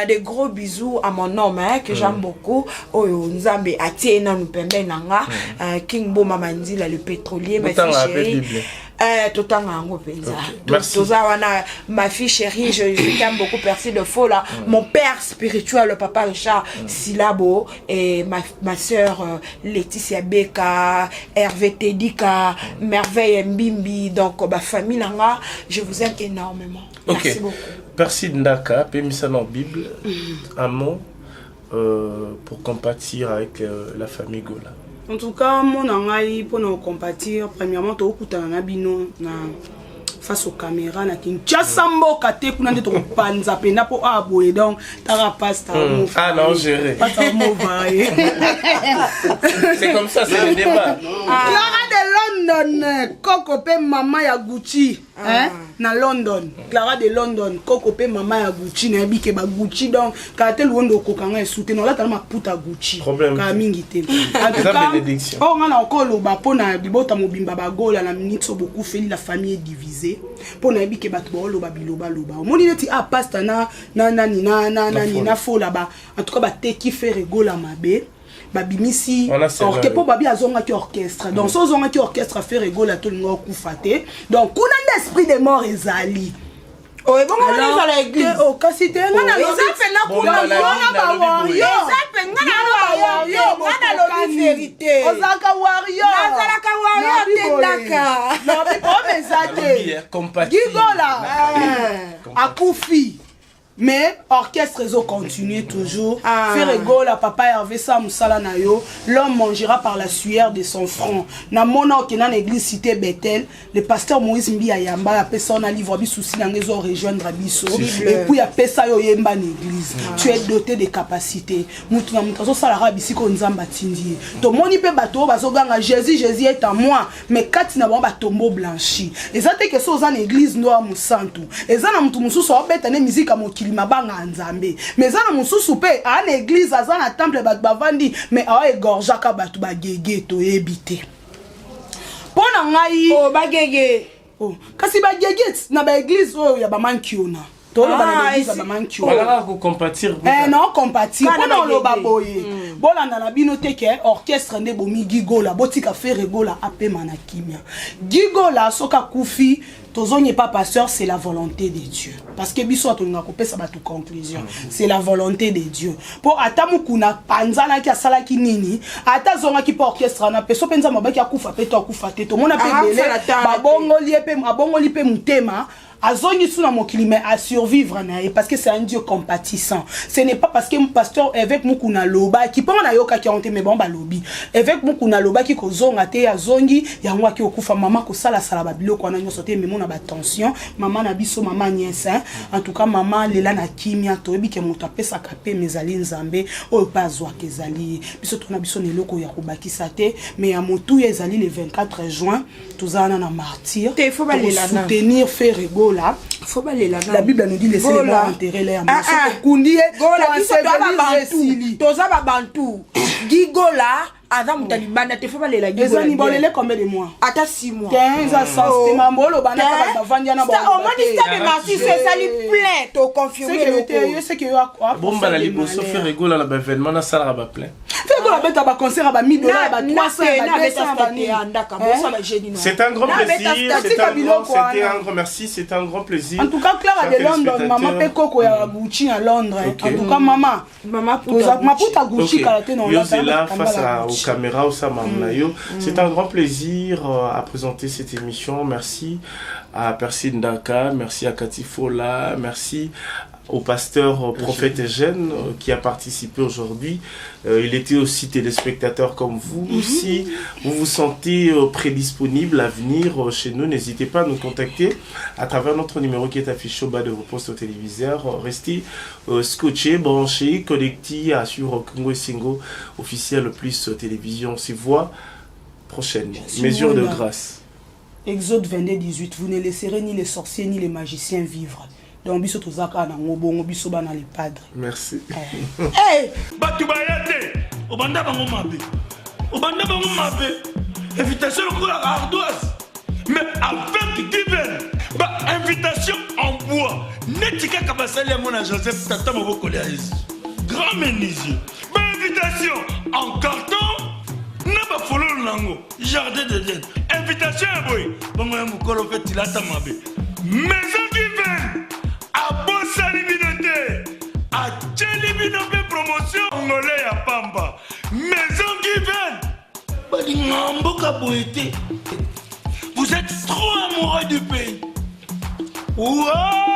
Speaker 5: des gros bisous à mon homme que j'aime beaucoup. Oyo Nzambe atiena nous pembe nanga King Bo Mamandila le pétrolier ma fille chérie. Tout en ango penza. Ma fille chérie, je t'aime beaucoup, merci de faux là. Mon père spirituel, le papa Richard Silabo et ma soeur Laetitia Beka, Hervé Tedika, Merveille Mbimbi, donc ma famille là, je vous aime énormément. Merci beaucoup.
Speaker 2: Merci Ndaka, Pémissa dans la Bible, un mot pour compatir avec la famille Gola.
Speaker 7: En tout cas, mon angai pour nous compatir, premièrement, tu as un bino face aux caméras, na Kinshasa mboka te kuna nde to panza pena po aboye donc ta pasta mo.
Speaker 2: Ah non, géré.
Speaker 7: Pasta mo va.
Speaker 2: C'est comme ça, c'est le débat.
Speaker 7: Clara de London, Coco pe maman ya Gucci. Hein? Na London, Clara de London, Coco pe maman ya Gucci, na bike ba Gucci donc quand tel wondo kokanga soute non là tellement puta Gucci.
Speaker 2: Problème.
Speaker 7: Ka mingi te. En tout cas, oh on a encore le ba pona bibota mobimba ba gola na minute so beaucoup fait la famille est divisée. Pona bike ba to lo ba biloba loba. Moni neti a pasta na fo là-bas. En tout cas ba te qui fait rigola mabe. Babimisi orchestre pour babi azonga ki orchestre donc so zonga ki orchestre fait rigola tout le monde kufate donc kuna l'esprit des morts ezali oh et bon on est à l'église oh kasi te ngana lo zapena kuna bona ba wario zapena na wario ngana lo vérité ozaka wario nazalaka wario tendaka no oh mesate gigola akufi. Mais orchestre réseau continue toujours. Faire rigole à papa Hervé Samoussala Nayo. L'homme mangera par la sueur de son front. Na mona okena l'église cité Bethel. Le pasteur Moïse Mbi Ayamba a pesa on a livre bi souci dans les rejoindre Abisso. Et puis a pesa yo yemba l'église. Tu es doté de capacités. Mutu na mutu so salara bisi ko nzamba tindi. To moni pe bato bazoganga Jésus est en moi. Mais kati na ba tombeau blanchi. Ezate que so za l'église noire musantu. Ezana mutu mususu obeta ne musique amokili mabanga nzambe mais za na mususu pe a l'église aza na temple bat bavandi mais a egorjaka batu bagege to ebité pona ngai oh bagege oh kasi bagege na ba église oh ya ba mankiona to lo ba église ba mankiona
Speaker 2: voilà ko compatir
Speaker 7: non compatir pona lo ba boye bola na bino te ke orchestre nde bomi gigola botika faire rigola ape manakimia gigola soka kufi tozonye pas pasteur c'est la volonté de Dieu parce que biso atonga ko pesa batu conclusion c'est la volonté de Dieu pour atamu kuna panzana ki asala ki nini ata zonga ki orchestre na peso penza mabaki akufa pe to akufa te to mona pe bele babongoli pe mutema azongi suna mokili mais à survivre na parce que c'est un Dieu compatissant ce n'est pas parce que mon pasteur avec mukuna loba qui peut na yoka ki onte mais bon ba lobi avec mukuna loba ki kozonga te azongi yango ki okufa mama ko sala sala ba biloko na nyoso te mais mona ba tension maman na biso maman nièce en tout cas maman lela na kimia to ebi ke moto apesa kapé mezali nzambe o pas zwa kezali biso to na biso neloko ya kobakisa te mais ya motu ezali le 24 juin tozana na martyr
Speaker 5: te faut balela na
Speaker 7: soutenir faire rigola
Speaker 5: faut balela na
Speaker 7: la Bible nous dit laisser les morts enterrer les morts kundie
Speaker 5: gola biso toza ba bantu gigola avant mutalibanda te faut balela gigola
Speaker 7: ezani bolele combien de mois
Speaker 5: ata 6 mois
Speaker 7: 15 à 100 mambolo bana ba vandia na
Speaker 5: bon au moins ça de martyr c'est ça li plein to confirmer
Speaker 7: c'est que
Speaker 2: bomba la liboso faire rigola la événement na sala ba plein
Speaker 7: faire rigola beta ba concert ba 1000 $, ba 300
Speaker 2: c'est un grand plaisir c'était un grand merci c'est un grand plaisir
Speaker 7: en tout cas Clara de London maman pe Coco ya Gucci à Londres en tout cas maman puta Gucci kala te non
Speaker 2: là face aux caméras au Samamnayo. C'est un grand plaisir à présenter cette émission. Merci à Percy Ndaka, merci à Katifola, merci au pasteur prophète Eugène qui a participé aujourd'hui. Il était aussi téléspectateur comme vous. Si vous vous sentez prédisponible à venir chez nous, n'hésitez pas à nous contacter à travers notre numéro qui est affiché au bas de vos postes au téléviseur. Restez scotchés, branchés, connectés à sur Congo Singo officiel plus télévision. C'est voix prochaine. Mesure de grâce.
Speaker 7: Exode 22-18. Vous ne laisserez ni les sorciers ni les magiciens vivre. Donc biso tozaka na ngobongo biso bana les padres.
Speaker 2: Merci.
Speaker 6: Hey, batu bayate, obanda bango mabe. Obanda bango mabe. Invitation au la ardoise. Mais avec divers, ba invitation en bois. Netika kabasali mon Joseph Tata Maboko Léaïs. Grand menuisier. Ba invitation en carton. Na ba follow nango. Jardin de Dieu. Invitation boy. Bango ya mukolo fait tilata mabe. Maison divers. A bossa libinoté, a tchelibinoté promotion congolais à Pamba. Maison Given, vous êtes trop amoureux du pays. Wow!